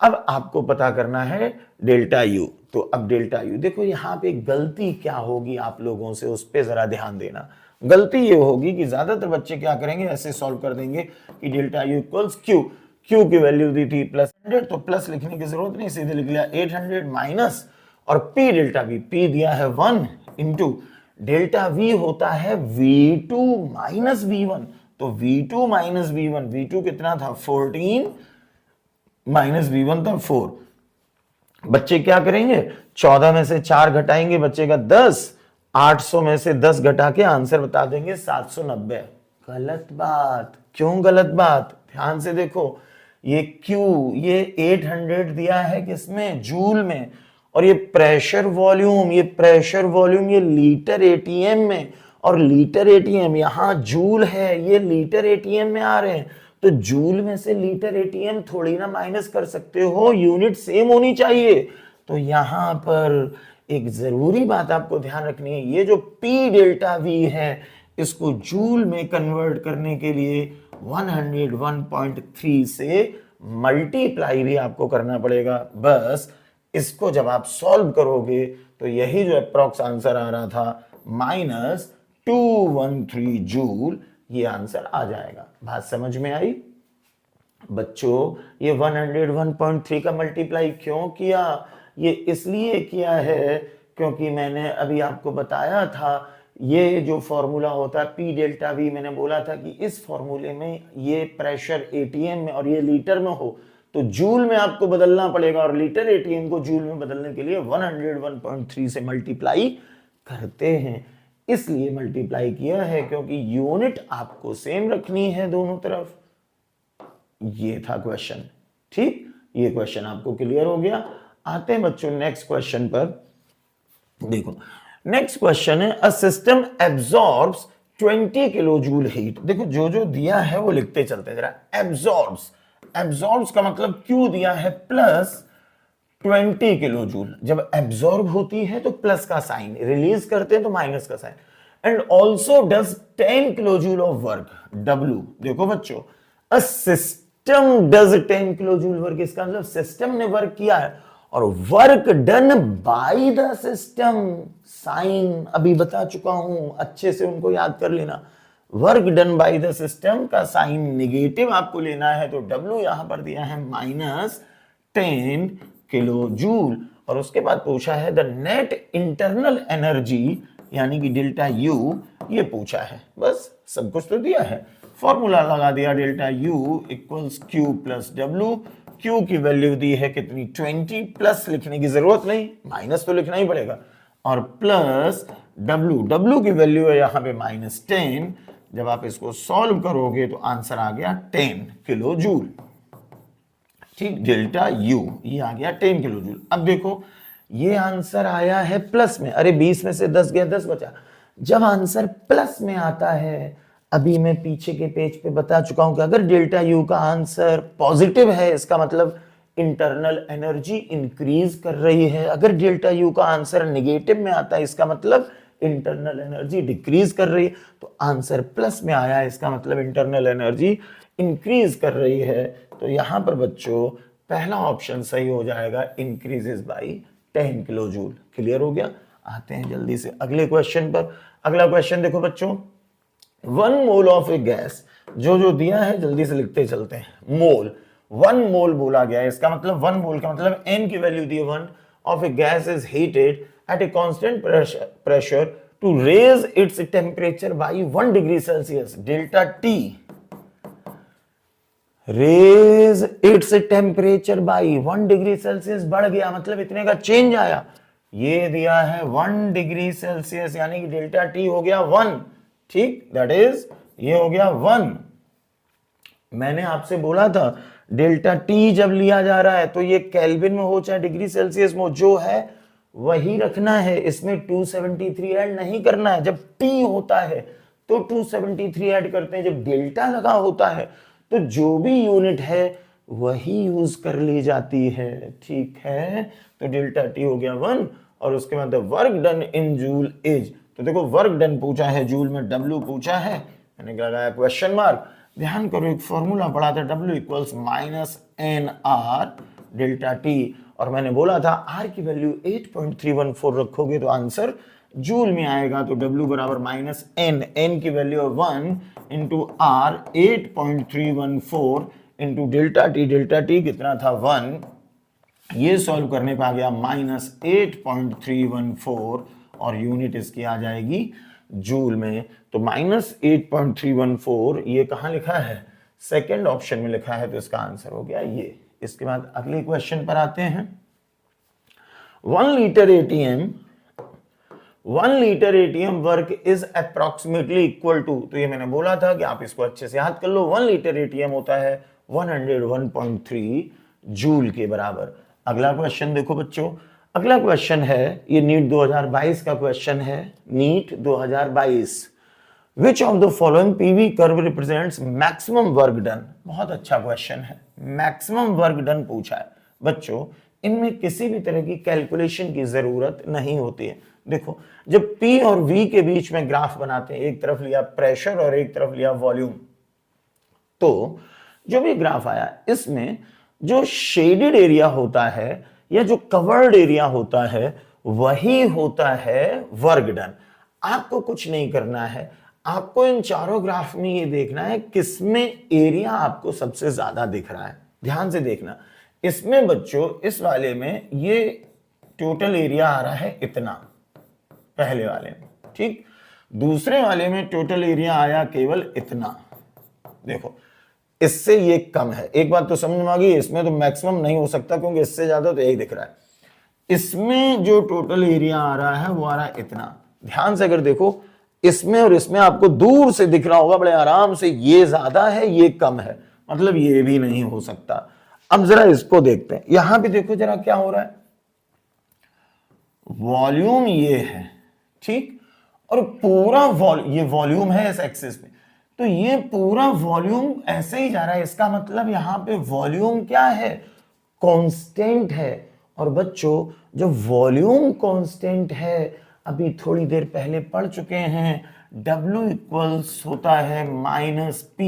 अब आपको पता करना है डेल्टा यू। तो अब डेल्टा यू देखो, यहां पे गलती क्या होगी आप लोगों से, उस पे जरा ध्यान देना। गलती ये होगी कि ज्यादातर बच्चे क्या करेंगे, ऐसे सॉल्व कर देंगे कि delta U equals Q, Q की वैल्यू दी थी प्लस 100, तो प्लस लिखने की जरूरत नहीं, सीधे लिख लिया 800 माइनस, और पी डेल्टा वी, पी दिया है 1 इंटू डेल्टा वी होता है V2 माइनस V1। तो V2 माइनस V1, V2 कितना था 14 माइनस V1 था 4। बच्चे क्या करेंगे, 14 में से 4 घटाएंगे, बचेगा 10, 800 में से 10 घटा के आंसर बता देंगे 790। गलत बात। क्यों गलत बात, ध्यान से देखो, ये Q, ये 800 दिया है किसमें, जूल में, और ये प्रेशर वॉल्यूम, ये प्रेशर वॉल्यूम ये लीटर एटीएम में, और लीटर एटीएम यहां जूल है, ये लीटर एटीएम में आ रहे हैं। तो जूल में से लीटर एटीएम थोड़ी ना माइनस कर सकते हो, यूनिट सेम होनी चाहिए। तो यहां पर एक जरूरी बात आपको ध्यान रखनी है, ये जो P डेल्टा V है इसको जूल में कन्वर्ट करने के लिए 101.3 से मल्टीप्लाई भी आपको करना पड़ेगा। बस इसको जब आप सॉल्व करोगे तो यही जो अप्रॉक्स आंसर आ रहा था -213 जूल, ये आंसर आ जाएगा। बात समझ में आई बच्चों? ये 101.3 का मल्टीप्लाई क्यों किया, ये इसलिए किया है क्योंकि मैंने अभी आपको बताया था, ये जो फॉर्मूला होता है P डेल्टा V, मैंने बोला था कि इस फॉर्मूले में ये प्रेशर एटीएम में और ये लीटर में हो तो जूल में आपको बदलना पड़ेगा, और लीटर एटीएम को जूल में बदलने के लिए 101.3 से मल्टीप्लाई करते हैं। इसलिए मल्टीप्लाई किया है क्योंकि यूनिट आपको सेम रखनी है दोनों तरफ। ये था क्वेश्चन। ठीक, ये क्वेश्चन आपको क्लियर हो गया। आते हैं बच्चों नेक्स्ट क्वेश्चन पर। देखो नेक्स्ट क्वेश्चन है, a system absorbs 20 kilo joule heat. देखो जो जो दिया है वो लिखते चलते हैं जरा। एब्जॉर्ब्स, एब्जॉर्ब्स का मतलब क्यू दिया है प्लस 20 किलो जूल। जब एब्जॉर्ब होती है तो प्लस का साइन, रिलीज करते हैं तो माइनस का sign. And also does 10 kilo joule of work, W. देखो बच्चों, a system does 10 kilo joule work, इसका मतलब सिस्टम ने वर्क किया है, और work done by the system, sign अभी बता चुका हूं, अच्छे से उनको याद कर लेना। Work done by the system का साइन नेगेटिव आपको लेना है, तो W यहां पर दिया है -10 किलो जूल, और उसके बाद पूछा है द नेट इंटरनल एनर्जी यानी कि डेल्टा यू, ये पूछा है। बस सब कुछ तो दिया है, फॉर्मूला लगा दिया, delta U equals Q plus W. Q की वैल्यू दी है कितनी 20, प्लस लिखने की जरूरत नहीं, माइनस तो लिखना ही पड़ेगा, और प्लस डब्ल्यू, डब्ल्यू की वैल्यू है यहां पे -10। जब आप इसको सॉल्व करोगे तो आंसर आ गया 10 किलो जूल। ठीक, डेल्टा यू ये आ गया 10 किलो जूल। अब देखो ये आंसर आया है प्लस में, अरे 20 में से 10 गया, 10 बचा। जब आंसर प्लस में आता है, अभी मैं पीछे के पेज पे बता चुका हूं कि अगर डेल्टा यू का आंसर पॉजिटिव है इसका मतलब इंटरनल एनर्जी इंक्रीज कर रही है। अगर डेल्टा यू का आंसर नेगेटिव में आता है इसका मतलब इंटरनल एनर्जी डिक्रीज कर रही है। तो आंसर प्लस में आया है इसका मतलब इंटरनल एनर्जी इंक्रीज कर रही है। तो यहां पर बच्चों पहला ऑप्शन सही हो जाएगा, increases by 10 kilo joule. Clear हो गया? आते हैं जल्दी से अगले क्वेश्चन पर। अगला क्वेश्चन देखो बच्चों, 1 मोल ऑफ ए गैस, जो जो दिया है जल्दी से लिखते चलते हैं। मोल, 1 मोल बोला गया है, इसका मतलब 1 मोल का मतलब n की वैल्यू दी है 1 of A gas is heated at a constant pressure to raise its temperature by 1 degree Celsius. Delta T raise its temperature by 1 degree Celsius, बढ़ गया मतलब इतने का चेंज आया। ये दिया है 1 डिग्री सेल्सियस यानी कि डेल्टा टी हो गया 1। ठीक, दैट इज ये हो गया 1। मैंने आपसे बोला था डेल्टा टी जब लिया जा रहा है तो ये केल्विन में हो चाहे डिग्री सेल्सियस में हो, जो है वही रखना है, इसमें 273 ऐड नहीं करना है। जब T होता है तो 273 ऐड करते हैं, जब डेल्टा लगा होता है तो जो भी यूनिट है वही यूज कर ली जाती है, ठीक है। तो डेल्टा T हो गया 1 और उसके बाद work done in joule is, तो देखो वर्क डन पूछा है, जूल में W पूछा है, मैंने लगाया क्वेश्चन मार्क। ध्यान करो एक फॉर्मूला पढ़ा था, W equals minus n R delta T, और मैंने बोला था R की वैल्यू 8.314 रखोगे तो आंसर जूल में आएगा। तो W बराबर माइनस एन की value 1 into R 8.314 into delta T कितना था 1, ये सॉल्व करने पे आ गया माइनस 8.314 और यूनिट इसकी आ जाएगी जूल में। तो माइनस 8.314 ये कहाँ लिखा है, सेकेंड ऑप्शन में लिखा है, तो इसका आंसर हो गया ये। इसके बाद अगले क्वेश्चन पर आते हैं। 1 litre atm work is approximately equal to, तो ये मैंने बोला था कि आप इसको अच्छे से याद कर लो। 1 लीटर एटीएम होता है 101.3 जूल के बराबर। अगला क्वेश्चन देखो बच्चों, अगला क्वेश्चन है, ये नीट 2022 का क्वेश्चन है, NEET 2022। Which of the following PV curve represents maximum work done? बहुत अच्छा क्वेश्चन है, मैक्सिमम वर्क डन पूछा है। बच्चों इनमें किसी भी तरह की कैलकुलेशन की जरूरत नहीं होती है। देखो जब P और V के बीच में ग्राफ बनाते हैं, एक तरफ लिया प्रेशर और एक तरफ लिया वॉल्यूम, तो जो भी ग्राफ आया इसमें जो शेडेड एरिया होता है या जो कवर्ड एरिया होता है वही होता है वर्क डन। आपको कुछ नहीं करना है, आपको इन चारों ग्राफ में ये देखना है किसमें एरिया आपको सबसे ज्यादा दिख रहा है। ध्यान से देखना, इसमें बच्चों इस वाले में ये टोटल एरिया आ रहा है इतना, पहले वाले में, ठीक। दूसरे वाले में टोटल एरिया आया केवल इतना। देखो इससे ये कम है, एक बात तो समझ में आ गई, इसमें तो मैक्सिमम नहीं हो सकता क्योंकि इससे ज्यादा तो यही दिख रहा है। इसमें जो टोटल एरिया आ रहा है वो आ रहा है इतना। ध्यान से अगर देखो इसमें और इसमें आपको दूर से दिख रहा होगा बड़े आराम से, ये ज्यादा है ये कम है, मतलब ये भी नहीं हो सकता। अब जरा इसको देखते हैं, यहां भी देखो जरा क्या हो रहा है, वॉल्यूम ये है, ठीक, और पूरा ये वॉल्यूम है इस एक्सिस में, तो ये पूरा वॉल्यूम ऐसे ही जा रहा है। इसका मतलब यहां पे वॉल्यूम क्या है, कांस्टेंट है। और बच्चों जो वॉल्यूम कांस्टेंट है, अभी थोड़ी देर पहले पढ़ चुके हैं, W इक्वल्स होता है माइनस P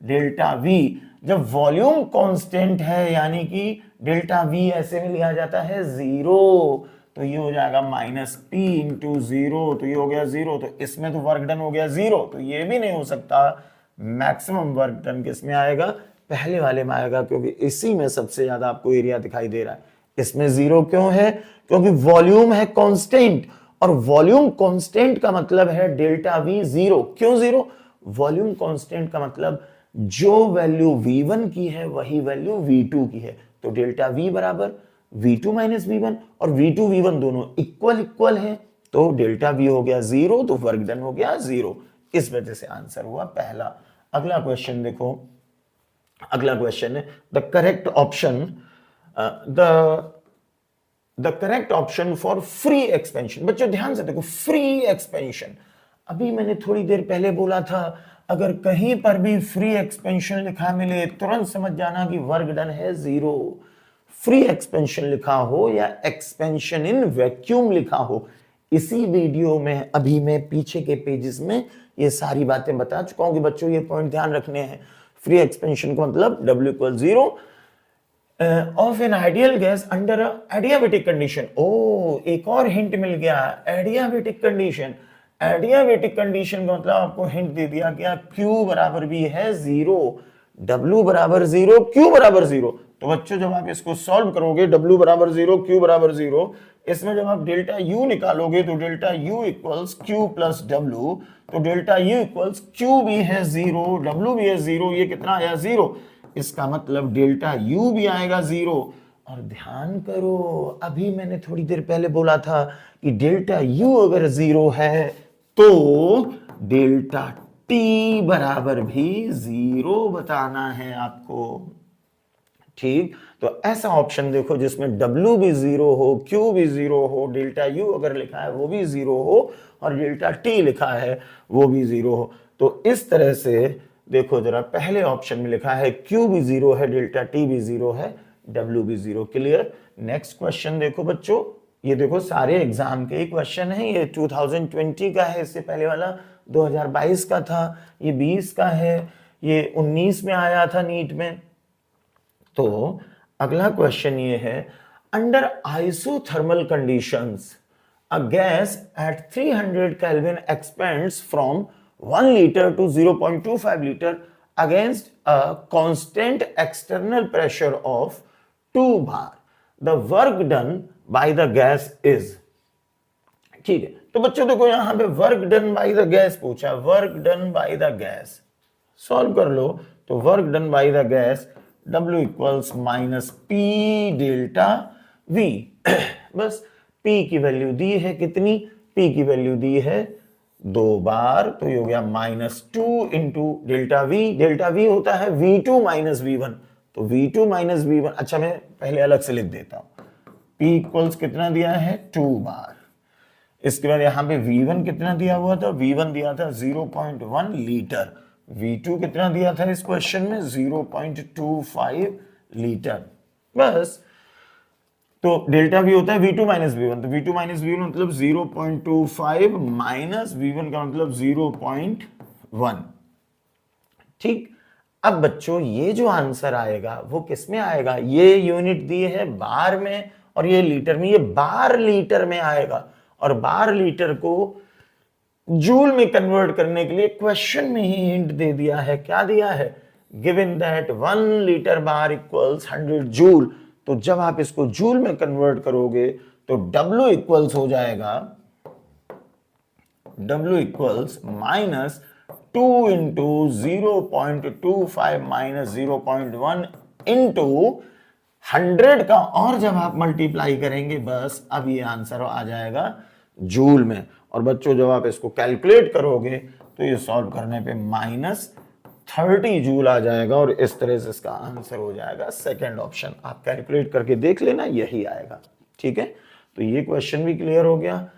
डेल्टा V। जब वॉल्यूम कांस्टेंट है यानी कि डेल्टा V ऐसे में लिया जाता है 0, तो ये हो जाएगा माइनस P इंटू 0, तो ये हो गया 0, तो इसमें तो वर्क डन हो गया 0, तो ये भी नहीं हो सकता। मैक्सिमम वर्क डन किस में आएगा, पहले वाले में आएगा, क्योंकि इसी में सबसे ज्यादा आपको एरिया दिखाई दे रहा है। इसमें 0 क्यों है, क्योंकि वॉल्यूम है कांस्टेंट, और वॉल्यूम कांस्टेंट का मतलब है डेल्टा V 0। क्यों 0, वॉल्यूम कांस्टेंट का मतलब जो वैल्यू V1 की है वही वैल्यू V2 की है, तो डेल्टा V बराबर V2 माइनस V1, और V2 V1 दोनों इक्वल है, तो डेल्टा V हो गया 0, तो वर्क डन हो गया 0। इस वजह से आंसर हुआ पहला। अगला क्वेश्चन देखो, अगला क्वेश्चन है the correct option for free expansion. बच्चों ध्यान से देखो, फ्री एक्सपेंशन, अभी मैंने थोड़ी देर पहले बोला था अगर कहीं पर भी फ्री एक्सपेंशन लिखा मिले तुरंत समझ जाना कि वर्क डन है 0। फ्री एक्सपेंशन लिखा हो या एक्सपेंशन इन वैक्यूम लिखा हो, इसी वीडियो में अभी मैं पीछे के पेजेस में ये सारी बातें बता चुका हूं कि बच्चों ये पॉइंट ध्यान रखने हैं। फ्री एक्सपेंशन का मतलब W equal 0 of an ideal gas under adiabatic condition. ओ एक और हिंट मिल गया, एडियाबेटिक कंडीशन। एडियाबेटिक कंडीशन का मतलब आपको हिंट दे दिया गया, Q बराबर भी है 0, W बराबर 0, Q बराबर 0। तो बच्चों जब आप इसको सॉल्व करोगे W बराबर 0, Q बराबर 0, इसमें जब आप डेल्टा U निकालोगे तो delta U equals Q plus W, तो डेल्टा U इक्वल्स Q भी है 0, W भी है 0, ये कितना आया 0, इसका मतलब डेल्टा U भी आएगा 0। और ध्यान करो अभी मैंने थोड़ी देर पहले बोला था कि डेल्टा U अगर 0 है तो डेल्टा T बराबर भी 0 बताना है आपको, ठीक, तो ऐसा ऑप्शन देखो जिसमें W भी 0 हो, Q भी 0 हो, डेल्टा U अगर लिखा है वो भी 0 हो और डेल्टा T लिखा है वो भी 0 हो। तो इस तरह से देखो जरा, पहले ऑप्शन में लिखा है Q भी 0 है, डेल्टा T भी 0 है, W भी 0। क्लियर। नेक्स्ट क्वेश्चन देखो बच्चों, ये देखो सारे एग्जाम के ही क्वेश्चन है। ये 2020 का है, इससे पहले वाला 2022 का था, ये 20 का है, ये 19 में आया था नीट में। तो अगला क्वेश्चन ये है, under isothermal conditions a gas at 300 Kelvin expands from 1 liter to 0.25 liter against a constant external pressure of 2 bar. The work done by the gas is, ठीक है। तो बच्चों देखो यहां पे work done by the gas पूछा, work done by the gas solve कर लो। तो work done by the gas W equals minus P delta V। बस P की वैल्यू दी है कितनी, P की वैल्यू दी है 2 बार, तो ये हो गया -2 into delta V। Delta V होता है V2 माइनस V1, तो V2 माइनस V1, अच्छा मैं पहले अलग से लिख देता हूं। P इक्वल्स कितना दिया है 2 बार, इसके बाद यहां पे V1 कितना दिया हुआ था, V1 दिया था 0.1 लीटर, V2 कितना दिया था इस क्वेश्चन में 0.25 लीटर। बस, तो डेल्टा V होता है V2 माइनस V1, तो V2 माइनस V1 मतलब 0.25 माइनस V1 का मतलब 0.1। ठीक, अब बच्चों ये जो आंसर आएगा वो किस में आएगा, ये यूनिट दी है बार में और ये लीटर में, ये बार लीटर में आएगा। और बार लीटर को जूल में कन्वर्ट करने के लिए क्वेश्चन में ही हिंट दे दिया है। क्या दिया है, given that 1 litre bar equals 100 joule. तो जब आप इसको जूल में कन्वर्ट करोगे तो W इक्वल्स हो जाएगा, W equals minus 2 into 0.25 minus 0.1 into 100 का, और जब आप मल्टीप्लाई करेंगे बस अब ये आंसर आ जाएगा जूल में। और बच्चों जब आप इसको कैलकुलेट करोगे तो ये सॉल्व करने पे -30 जूल आ जाएगा और इस तरह से इसका आंसर हो जाएगा सेकंड ऑप्शन। आप कैलकुलेट करके देख लेना, यही आएगा। ठीक है, तो ये क्वेश्चन भी क्लियर हो गया।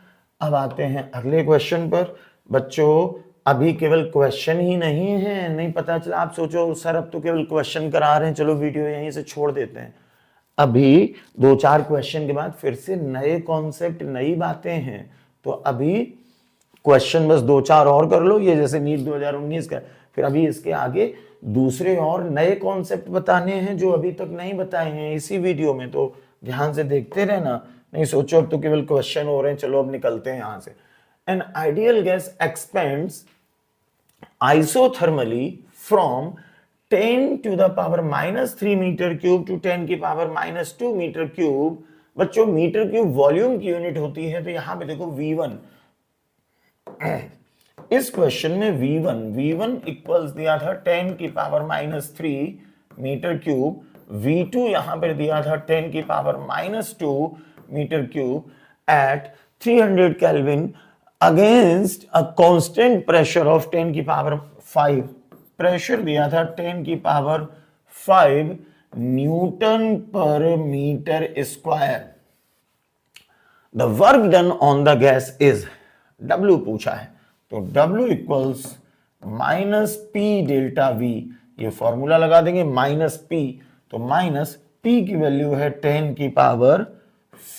अब आते हैं अगले क्वेश्चन पर। बच्चों अभी केवल क्वेश्चन ही नहीं है, नहीं पता चला आप सोचो सर अब तो केवल क्वेश्चन करा रहे हैं, चलो वीडियो यहीं से छोड़ देते हैं। अभी 2-4 क्वेश्चन के बाद फिर से नए कॉन्सेप्ट, नई बातें हैं। तो अभी क्वेश्चन बस 2-4 और कर लो, ये जैसे नीट 2019 का, फिर अभी इसके आगे दूसरे और नए कॉन्सेप्ट बताने हैं जो अभी तक नहीं बताए हैं इसी वीडियो में। तो ध्यान से देखते रहना, नहीं सोचो अब तो केवल क्वेश्चन हो रहे हैं, चलो अब निकलते हैं यहां से। An ideal gas expands isothermally from 10 to the power -3 metre cube to 10 की पावर -2 मीटर क्यूब। बच्चों मीटर क्यूब वॉल्यूम की यूनिट होती है, तो यहां पे देखो V1, इस क्वेश्चन में V1 इक्वल्स दिया था 10 की पावर -3 मीटर क्यूब, V2 यहां पर दिया था 10 की power -2 metre cube at 300 kelvin against a constant pressure of 10 की पावर 5। प्रेशर दिया था 10 की power 5 newton per metre square. The work done on the gas is, W पूछा है, तो W equals -P delta V। ये फॉर्मूला लगा देंगे -P, तो -P की वैल्यू है 10 की power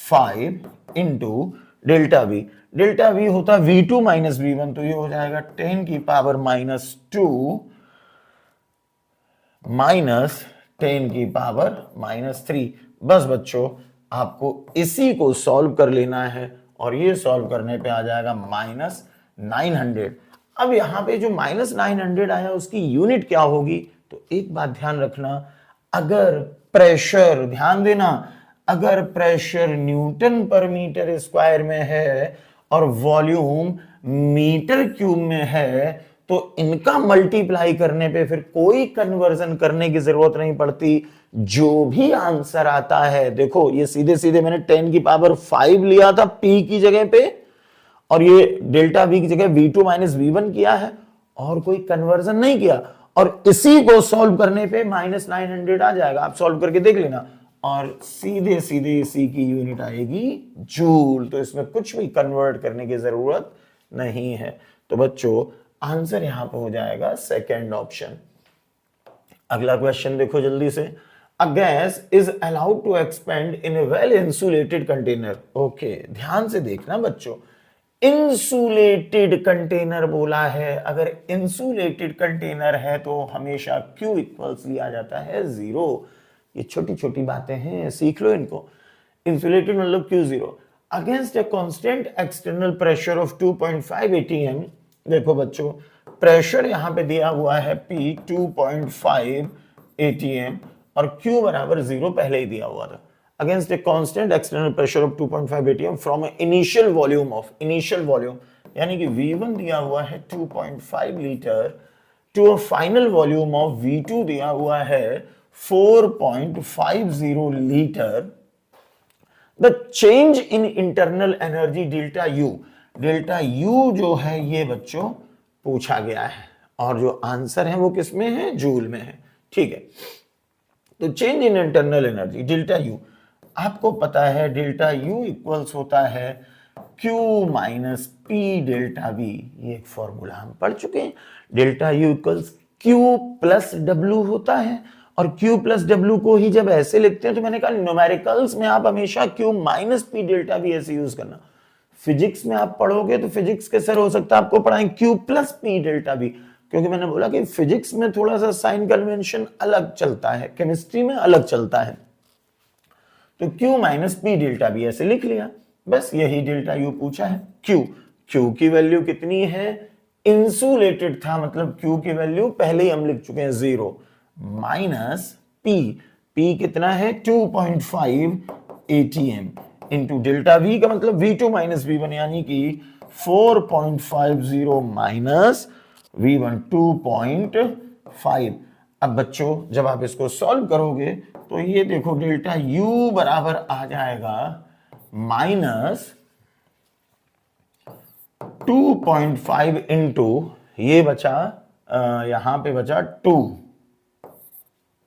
5 into delta V। Delta V होता है V2 माइनस V1, तो ये हो जाएगा 10 की पावर -2 माइनस 10 की पावर -3। बस बच्चों आपको इसी को सॉल्व कर लेना है और ये सॉल्व करने पे आ जाएगा -900। अब यहां पे जो -900 आया उसकी यूनिट क्या होगी, तो एक बात ध्यान रखना, अगर प्रेशर, ध्यान देना, अगर pressure Newton per metre square में है और वॉल्यूम मीटर क्यूब में है, तो इनका मल्टीप्लाई करने पे फिर कोई कन्वर्जन करने की जरूरत नहीं पड़ती। जो भी आंसर आता है, देखो ये सीधे सीधे मैंने 10 की पावर 5 लिया था P की जगह पे, और ये डेल्टा V की जगह V2 माइनस V1 किया है और कोई कन्वर्जन नहीं किया। और इसी को सॉल्व करने पे -900 आ जाएगा, आप सॉल्व करके देख लेना, और सीधे सीधे इसी की यूनिट आएगी जूल। तो इसमें कुछ भी कन्वर्ट करने की जरूरत नहीं है। तो बच्चों आंसर यहां पे हो जाएगा सेकंड ऑप्शन। अगला क्वेश्चन देखो जल्दी से। A gas is allowed to expand in a well insulated container. Okay, ध्यान से देखना बच्चों, इंसुलेटेड कंटेनर बोला है। अगर इंसुलेटेड कंटेनर है तो हमेशा Q इक्वल्स लिया जाता है 0। ये छोटी छोटी बातें हैं, सीख लो इनको। इंसुलेटेड मतलब Q0 against a constant external pressure of 2.5 atm। देखो बच्चों, प्रेशर यहां पे दिया हुआ है P 2.5 atm और Q बराबर 0 पहले ही दिया हुआ था। Against a constant external pressure of 2.5 atm from initial volume of, initial volume यानी कि V1 दिया हुआ है 2.5 litre to a final volume of V2 दिया हुआ है 4.50 litre. The change in internal energy delta U, delta U जो है ये बच्चों पूछा गया है, और जो आंसर है वो किस में है, जूल में है। ठीक है, तो change in internal energy delta you, आपको पता है डेल्टा यू इक्वल्स होता है Q minus P delta we. ये एक फॉर्मूला हम पढ़ चुके हैं। Delta U equals Q plus W होता है, और Q प्लस डब्ल्यू को ही जब ऐसे लिखते हैं तो मैंने कहा न्यूमेरिकल्स में आप हमेशा Q minus P delta we ऐसे यूज करना। फिजिक्स में आप पढ़ोगे तो फिजिक्स के सर हो सकता है आपको पढ़ाएं Q plus P delta we, क्योंकि मैंने बोला कि फिजिक्स में थोड़ा सा साइन कन्वेंशन अलग चलता है, केमिस्ट्री में अलग चलता है। तो Q minus P delta B ऐसे लिख लिया, बस यही डेल्टा यू पूछा है। Q की वैल्यू कितनी है, इंसुलेटेड था मतलब Q की वैल्यू पहले ही हम लिख चुके हैं 0, माइनस P कितना है 2.5 atm इंटू डेल्टा V का मतलब V2 माइनस V1 यानी कि 4.50 माइनस V1 2.5। अब बच्चों जब आप इसको सॉल्व करोगे तो ये देखो डेल्टा U बराबर आ जाएगा माइनस 2.5 इंटू ये बचा यहां पे बचा 2।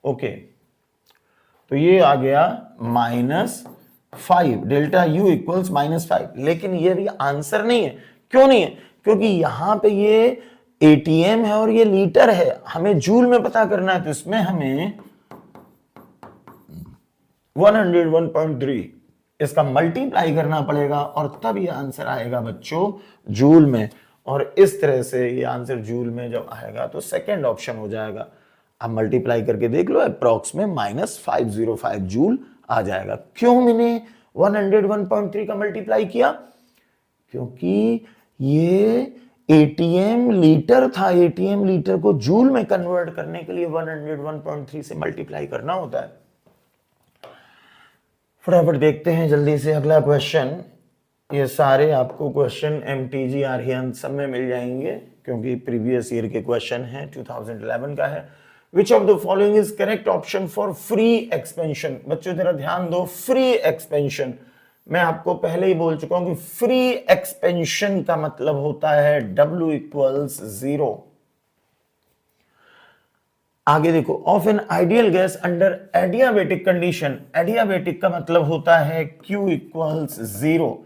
ओके, तो ये आ गया -5, डेल्टा U इक्वल्स -5। लेकिन ये भी आंसर नहीं है। क्यों नहीं है? क्योंकि यहां पे ये एटीएम है और ये लीटर है, हमें जूल में पता करना है, तो इसमें हमें 101.3 इसका मल्टीप्लाई करना पड़ेगा और तब ये आंसर आएगा बच्चों जूल में। और इस तरह से ये आंसर जूल में जब आएगा तो सेकंड ऑप्शन हो जाएगा। आप मल्टीप्लाई करके देख लो, अप्रॉक्स में -505 जूल आ जाएगा। क्यों मैंने 101.3 का मल्टीप्लाई किया? क्योंकि ये एटीएम लीटर था, एटीएम लीटर को जूल में कन्वर्ट करने के लिए 101.3 से मल्टीप्लाई करना होता है। फटाफट देखते हैं जल्दी से अगला क्वेश्चन। ये सारे आपको क्वेश्चन MTG आर्यन सब में मिल जाएंगे क्योंकि प्रीवियस ईयर के क्वेश्चन हैं, 2011 का है। Which of the following is correct option for free expansion? बच्चों जरा ध्यान दो, फ्री एक्सपेंशन मैं आपको पहले ही बोल चुका हूं कि फ्री एक्सपेंशन का मतलब होता है W इक्वल्स 0। आगे देखो, of an ideal gas under adiabatic condition, adiabatic का मतलब होता है Q इक्वल्स 0।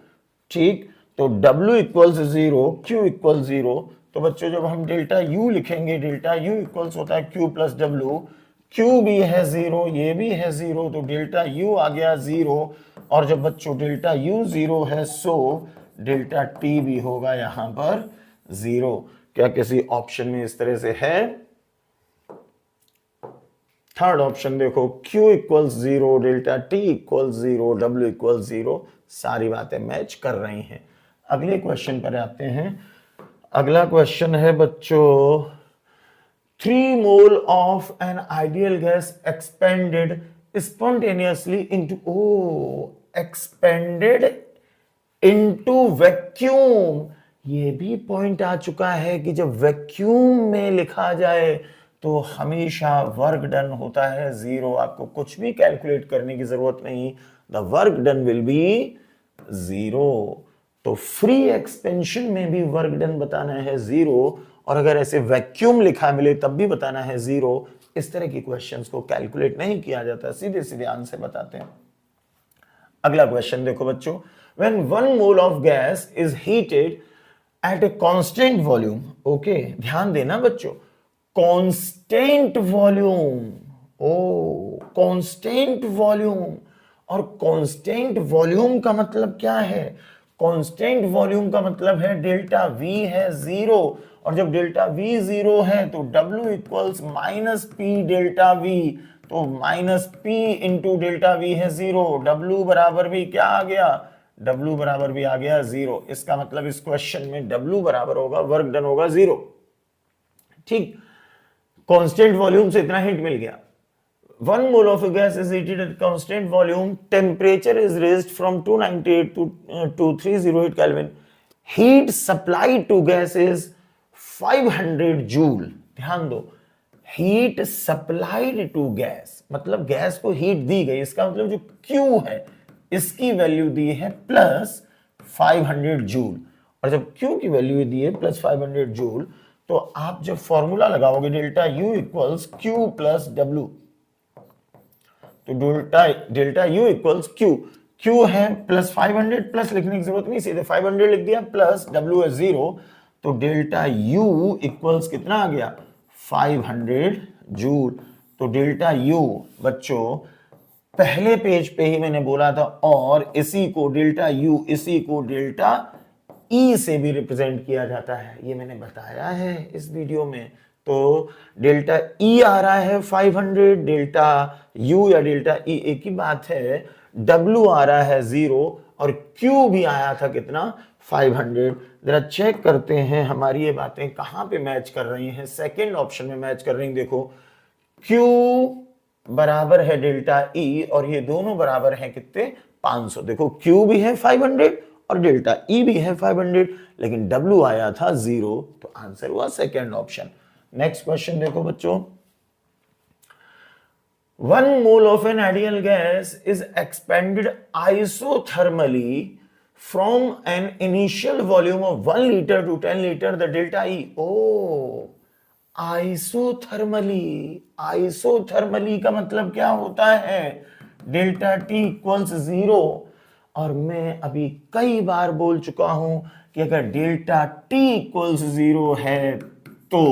ठीक, तो W इक्वल्स 0, Q इक्वल्स 0। तो बच्चों जब हम डेल्टा U लिखेंगे, डेल्टा U इक्वल्स होता है Q प्लस W, Q भी है 0, ये भी है 0, तो डेल्टा U आ गया 0। और जब बच्चों डेल्टा U 0 है सो डेल्टा T भी होगा यहां पर 0। क्या किसी ऑप्शन में इस तरह से है? थर्ड ऑप्शन देखो, Q equals 0, delta T equals 0, W equals 0, सारी बातें मैच कर रही हैं। अगले क्वेश्चन पर आते हैं। अगला क्वेश्चन है बच्चों, 3 mole of an ideal gas expanded spontaneously into expanded into vacuum. ये भी पॉइंट आ चुका है कि जब वैक्यूम में लिखा जाए तो हमेशा वर्क डन होता है 0। आपको कुछ भी कैलकुलेट करने की जरूरत नहीं, the work done will be 0। तो फ्री एक्सपेंशन में भी वर्क डन बताना है 0, और अगर ऐसे वैक्यूम लिखा मिले तब भी बताना है 0। इस तरह की क्वेश्चंस को कैलकुलेट नहीं किया जाता, सीधे सीधे आंसर बताते हैं। अगला क्वेश्चन देखो बच्चों, when 1 mole of gas is heated at a constant volume, okay ध्यान देना बच्चों, कांस्टेंट वॉल्यूम, ओ कांस्टेंट वॉल्यूम, और कांस्टेंट वॉल्यूम का मतलब क्या है? कांस्टेंट वॉल्यूम का मतलब है डेल्टा V है 0, और जब डेल्टा V 0 है तो W equals minus P delta V, तो minus P into delta V है 0, W बराबर भी क्या आ गया? W बराबर भी आ गया 0। इसका मतलब इस क्वेश्चन में W बराबर होगा, वर्क डन होगा 0। ठीक, कांस्टेंट वॉल्यूम से इतना हिंट मिल गया। 1 mole of a gas is heated at constant volume. Temperature is raised from 298 to 308 Kelvin. Heat supplied to gas is 500 joule. ध्यान दो, heat supplied to gas मतलब गैस को heat दी गई, इसका मतलब जो Q है इसकी वैल्यू दी है प्लस 500 जूल, और जब Q की वैल्यू दी है प्लस 500 जूल, तो आप जब फॉर्मूला लगाओगे delta U equals Q plus W, तो डेल्टा U इक्वल्स Q है प्लस 500, प्लस लिखने की जरूरत नहीं, सीधे 500 लिख दिया, प्लस W है 0, तो डेल्टा U इक्वल्स कितना आ गया? 500 जूल। तो डेल्टा U बच्चों पहले पेज पे ही मैंने बोला था, और इसी को डेल्टा U इसी को डेल्टा E से भी रिप्रेजेंट किया जाता है, ये मैंने बताया है इस वीडियो में। तो डेल्टा E आ रहा है 500, डेल्टा U या डेल्टा E एक ही बात है, W आ रहा है 0, और Q भी आया था कितना? 500। जरा चेक करते हैं हमारी ये बातें कहां पे मैच कर रही हैं। सेकंड ऑप्शन में मैच कर रही हैं। देखो Q बराबर है डेल्टा E, और ये दोनों बराबर हैं कितने? 500। देखो Q भी है 500 और डेल्टा E भी है 500, लेकिन W आया था 0, तो आंसर हुआ सेकंड ऑप्शन। नेक्स्ट क्वेश्चन देखो बच्चों, 1 mole of an ideal gas is expanded isothermally from an initial volume of 1 liter to 10 liter, the delta E. Oh, isothermally का मतलब क्या होता है? डेल्टा T इक्वल्स 0, और मैं अभी कई बार बोल चुका हूं कि अगर डेल्टा T इक्वल्स 0 है तो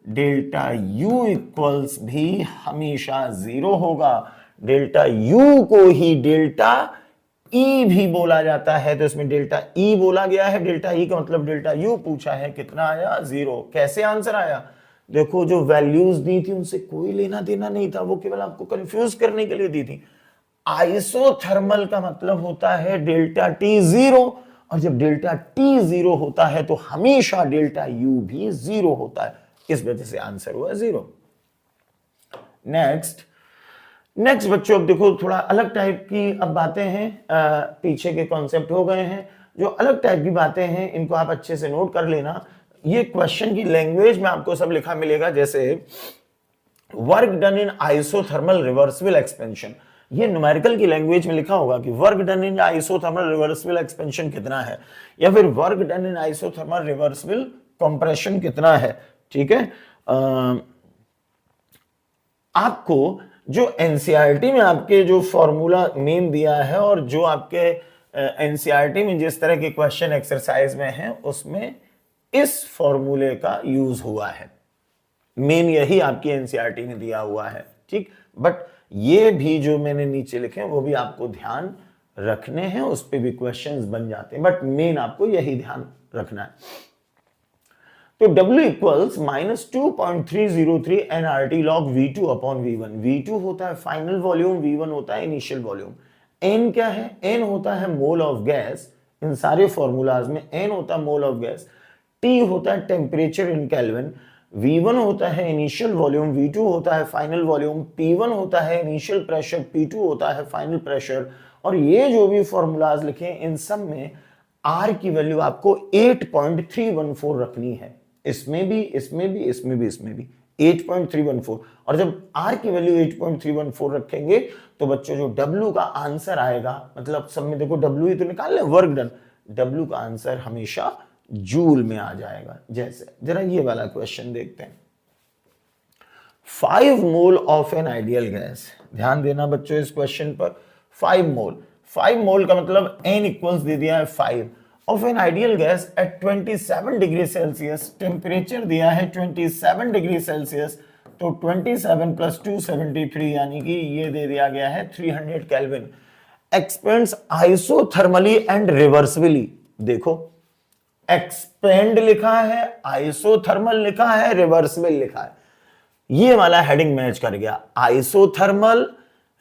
डेल्टा U इक्वल्स भी हमेशा 0 होगा। डेल्टा U को ही डेल्टा E भी बोला जाता है, तो इसमें डेल्टा E बोला गया है, डेल्टा E का मतलब डेल्टा U पूछा है, कितना आया? 0। कैसे आंसर आया? देखो जो वैल्यूज दी थी उनसे कोई लेना देना नहीं था, वो केवल आपको कंफ्यूज करने के लिए दी थी। आइसोथर्मल का मतलब होता है डेल्टा T 0, और जब डेल्टा T 0 होता है तो हमेशा डेल्टा U भी 0 होता है, इस वजह से आंसर हुआ 0। नेक्स्ट बच्चों, अब देखो थोड़ा अलग टाइप की अब बातें हैं, पीछे के कॉन्सेप्ट हो गए हैं, जो अलग टाइप की बातें हैं इनको आप अच्छे से नोट कर लेना। ये क्वेश्चन की लैंग्वेज में आपको सब लिखा मिलेगा, जैसे work done in isothermal reversible expansion, ये न्यूमेरिकल की लैंग्वेज में लिखा होगा कि work done in isothermal reversible expansion कितना है, या फिर work done in isothermal reversible compression कितना है। ठीक है, आपको जो एनसीईआरटी में आपके जो फॉर्मूला मेन दिया है, और जो आपके एनसीईआरटी में जिस तरह के क्वेश्चन एक्सरसाइज में है, उसमें इस फॉर्मूले का यूज हुआ है, मेन यही आपकी एनसीईआरटी में दिया हुआ है। ठीक, बट ये भी जो मैंने नीचे लिखे हैं वो भी आपको ध्यान रखने हैं, उस पे भी क्वेश्चंस बन जाते हैं, बट मेन आपको यही ध्यान रखना है। तो W equals -2.303 nRT log V2 upon V1। V2 होता है फाइनल वॉल्यूम, V1 होता है इनिशियल वॉल्यूम। N क्या है? N होता है मोल ऑफ गैस, इन सारे फॉर्मूलाज में N होता है मोल ऑफ गैस, T होता है टेम्परेचर इन केल्विन, V1 होता है इनिशियल वॉल्यूम, V2 होता है फाइनल वॉल्यूम, P1 होता है इनिशियल प्रेशर, P2 होता है फाइनल प्रेशर। और ये जो भी फॉर्मूलाज लिखे हैं इन सब में R की वैल्यू आपको 8.314 रखनी है, इसमें भी 8.314। और जब R की वैल्यू 8.314 रखेंगे तो बच्चों जो W का आंसर आएगा, मतलब सब में देखो W ही तो निकाल लें, वर्क डन, W का आंसर हमेशा जूल में आ जाएगा। जैसे जरा ये वाला क्वेश्चन देखते हैं, 5 mole of an ideal gas, ध्यान देना बच्चों इस क्वेश्चन पर, 5 मोल, 5 मोल का मतलब n इक्वल्स दे दिया है 5 of an ideal gas at 27 degree Celsius, temperature दिया है 27 डिग्री सेल्सियस, तो 27 प्लस 273 यानी कि ये दे दिया गया है 300 kelvin, expends isothermally and reversibly. देखो एक्सपेंड लिखा है, आइसोथर्मल लिखा है, रिवर्सिबल लिखा है, ये वाला हेडिंग मैच कर गया, आइसोथर्मल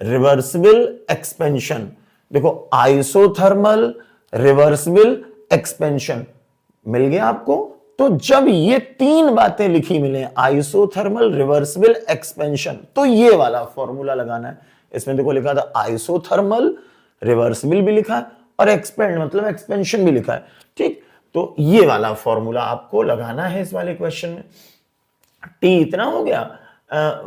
रिवर्सिबल एक्सपेंशन। देखो आइसोथर्मल रिवर्सिबल एक्सपेंशन मिल गया आपको। तो जब ये तीन बातें लिखी मिले, आइसोथर्मल रिवर्सिबल एक्सपेंशन, तो ये वाला फॉर्मूला लगाना है। इसमें देखो लिखा था आइसोथर्मल रिवर्सिबल भी लिखा है और एक्सपेंड मतलब एक्सपेंशन भी लिखा है, ठीक। तो ये वाला फॉर्मूला आपको लगाना है इस वाले क्वेश्चन में। टी इतना हो गया,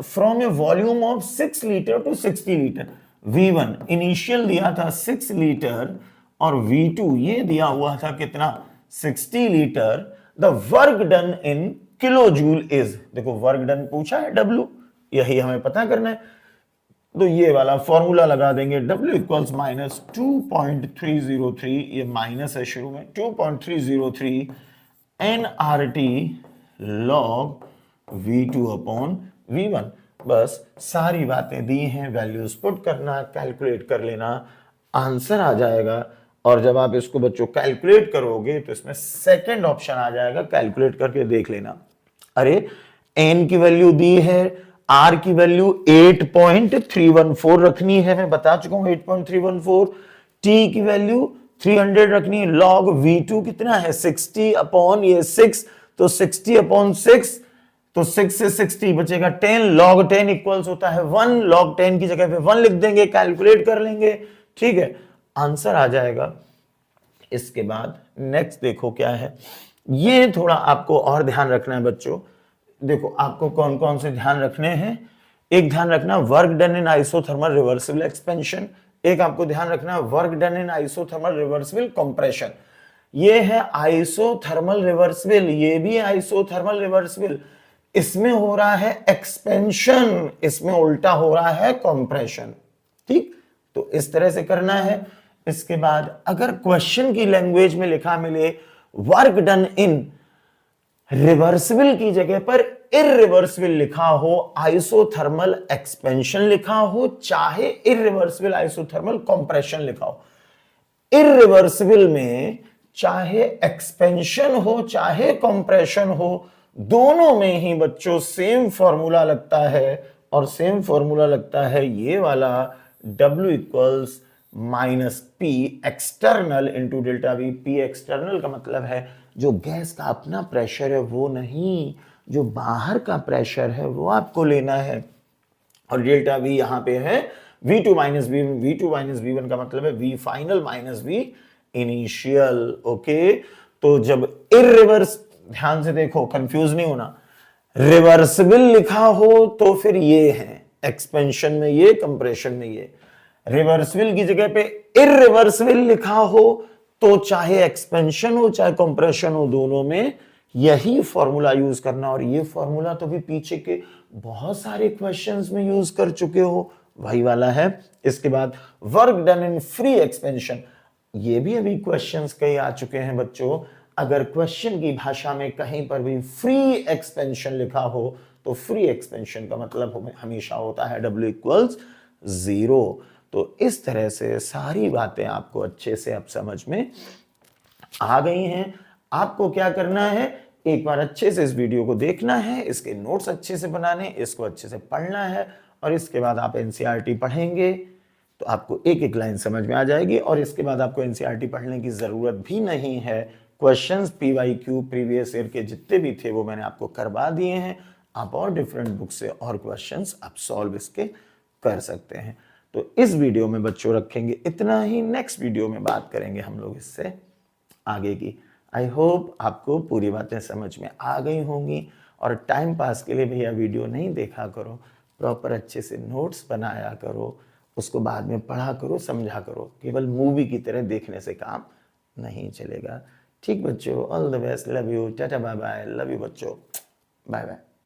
from a volume of 6 litre to 60 litre, V1 initial दिया था 6 लीटर और V2 ये दिया हुआ था कितना 60 litre, the work done in kilo joule is, देखो वर्क डन पूछा है W, यही हमें पता करना है, तो ये वाला फॉर्मूला लगा देंगे, W इक्वल्स माइनस 2.303, ये माइनस है शुरू में, 2.303 nRT log V2 upon V1। बस सारी बातें दी हैं, वैल्यूज पुट करना, कैलकुलेट कर लेना, आंसर आ जाएगा। और जब आप इसको बच्चों कैलकुलेट करोगे तो इसमें सेकंड ऑप्शन आ जाएगा, कैलकुलेट करके देख लेना। अरे n की वैल्यू दी है, R की वैल्यू 8.314 रखनी है, मैं बता चुका हूं 8.314, T की वैल्यू 300 रखनी है, log V2 कितना है 60 अपॉन ये 6, तो 60 अपॉन 6, तो 6 से 60 बचेगा 10, log 10 इक्वल्स होता है 1, log 10 की जगह पे 1 लिख देंगे, कैलकुलेट कर लेंगे, ठीक है, आंसर आ जाएगा। इसके बाद नेक्स्ट देखो क्या है, ये थोड़ा आपको और ध्यान रखना है बच्चों। देखो आपको कौन कौन से ध्यान रखने हैं, एक ध्यान रखना work done in isothermal reversible expansion, एक आपको ध्यान रखना work done in isothermal reversible compression. ये है आइसोथर्मल रिवर्सिबल, ये भी आइसोथर्मल रिवर्सिबल, इसमें हो रहा है एक्सपेंशन, इसमें उल्टा हो रहा है कंप्रेशन, ठीक। तो इस तरह से करना है। इसके बाद अगर क्वेश्चन की लैंग्वेज में लिखा मिले वर्क डन इन रिवर्सिबल की जगह पर इररिवर्सिबल लिखा हो, आइसोथर्मल एक्सपेंशन लिखा हो, चाहे इररिवर्सिबल आइसोथर्मल कंप्रेशन लिखा हो, इररिवर्सिबल में चाहे एक्सपेंशन हो चाहे कंप्रेशन हो, दोनों में ही बच्चों सेम फॉर्मूला लगता है, और सेम फॉर्मूला लगता है ये वाला, W equals minus P external into delta we. P external का मतलब है जो गैस का अपना प्रेशर है वो नहीं, जो बाहर का प्रेशर है वो आपको लेना है, और डेल्टा वी यहां पे है V2 minus V1, V2 minus V1 का मतलब है V final minus V initial, okay. तो जब इररिवर्स, ध्यान से देखो कंफ्यूज नहीं होना, रिवर्सिबल लिखा हो तो फिर ये है एक्सपेंशन में ये, कंप्रेशन में ये, रिवर्सिबल की जगह पे इररिवर्सिबल लिखा हो तो चाहे एक्सपेंशन हो चाहे कंप्रेशन हो, दोनों में यही फॉर्मूला यूज करना। और ये फॉर्मूला तो भी पीछे के बहुत सारे क्वेश्चंस में यूज कर चुके हो, वही वाला है। इसके बाद work done in free expansion, ये भी अभी क्वेश्चंस कई आ चुके हैं बच्चों। अगर क्वेश्चन की भाषा में कहीं पर भी फ्री एक्सपेंशन लिखा हो तो फ्री एक्सपेंशन का मतलब हमेशा होता है W इक्वल्स 0। तो इस तरह से सारी बातें आपको अच्छे से अब समझ में आ गई हैं। आपको क्या करना है, एक बार अच्छे से इस वीडियो को देखना है, इसके नोट्स अच्छे से बनाने, इसको अच्छे से पढ़ना है, और इसके बाद आप NCERT पढ़ेंगे तो आपको एक एक लाइन समझ में आ जाएगी, और इसके बाद आपको NCERT पढ़ने की जरूरत भी नहीं है। क्वेश्चंस PYQ प्रीवियस ईयर के जितने भी थे वो मैंने आपको करवा दिए हैं, आप और डिफरेंट बुक से और क्वेश्चंस आप सॉल्व इसके कर सकते हैं। तो इस वीडियो में बच्चों रखेंगे इतना ही, नेक्स्ट वीडियो में बात करेंगे हम लोग इससे आगे की। आई होप आपको पूरी बातें समझ में आ गई होंगी, और टाइम पास के लिए भैया वीडियो नहीं देखा करो, प्रॉपर अच्छे से नोट्स बनाया करो, उसको बाद में पढ़ा करो, समझा करो। केवल मूवी की तरह देखने से काम नहीं चलेगा। ठीक बच्चों, all the best, love you, tata bye bye, love you बच्चों, बाय बाय।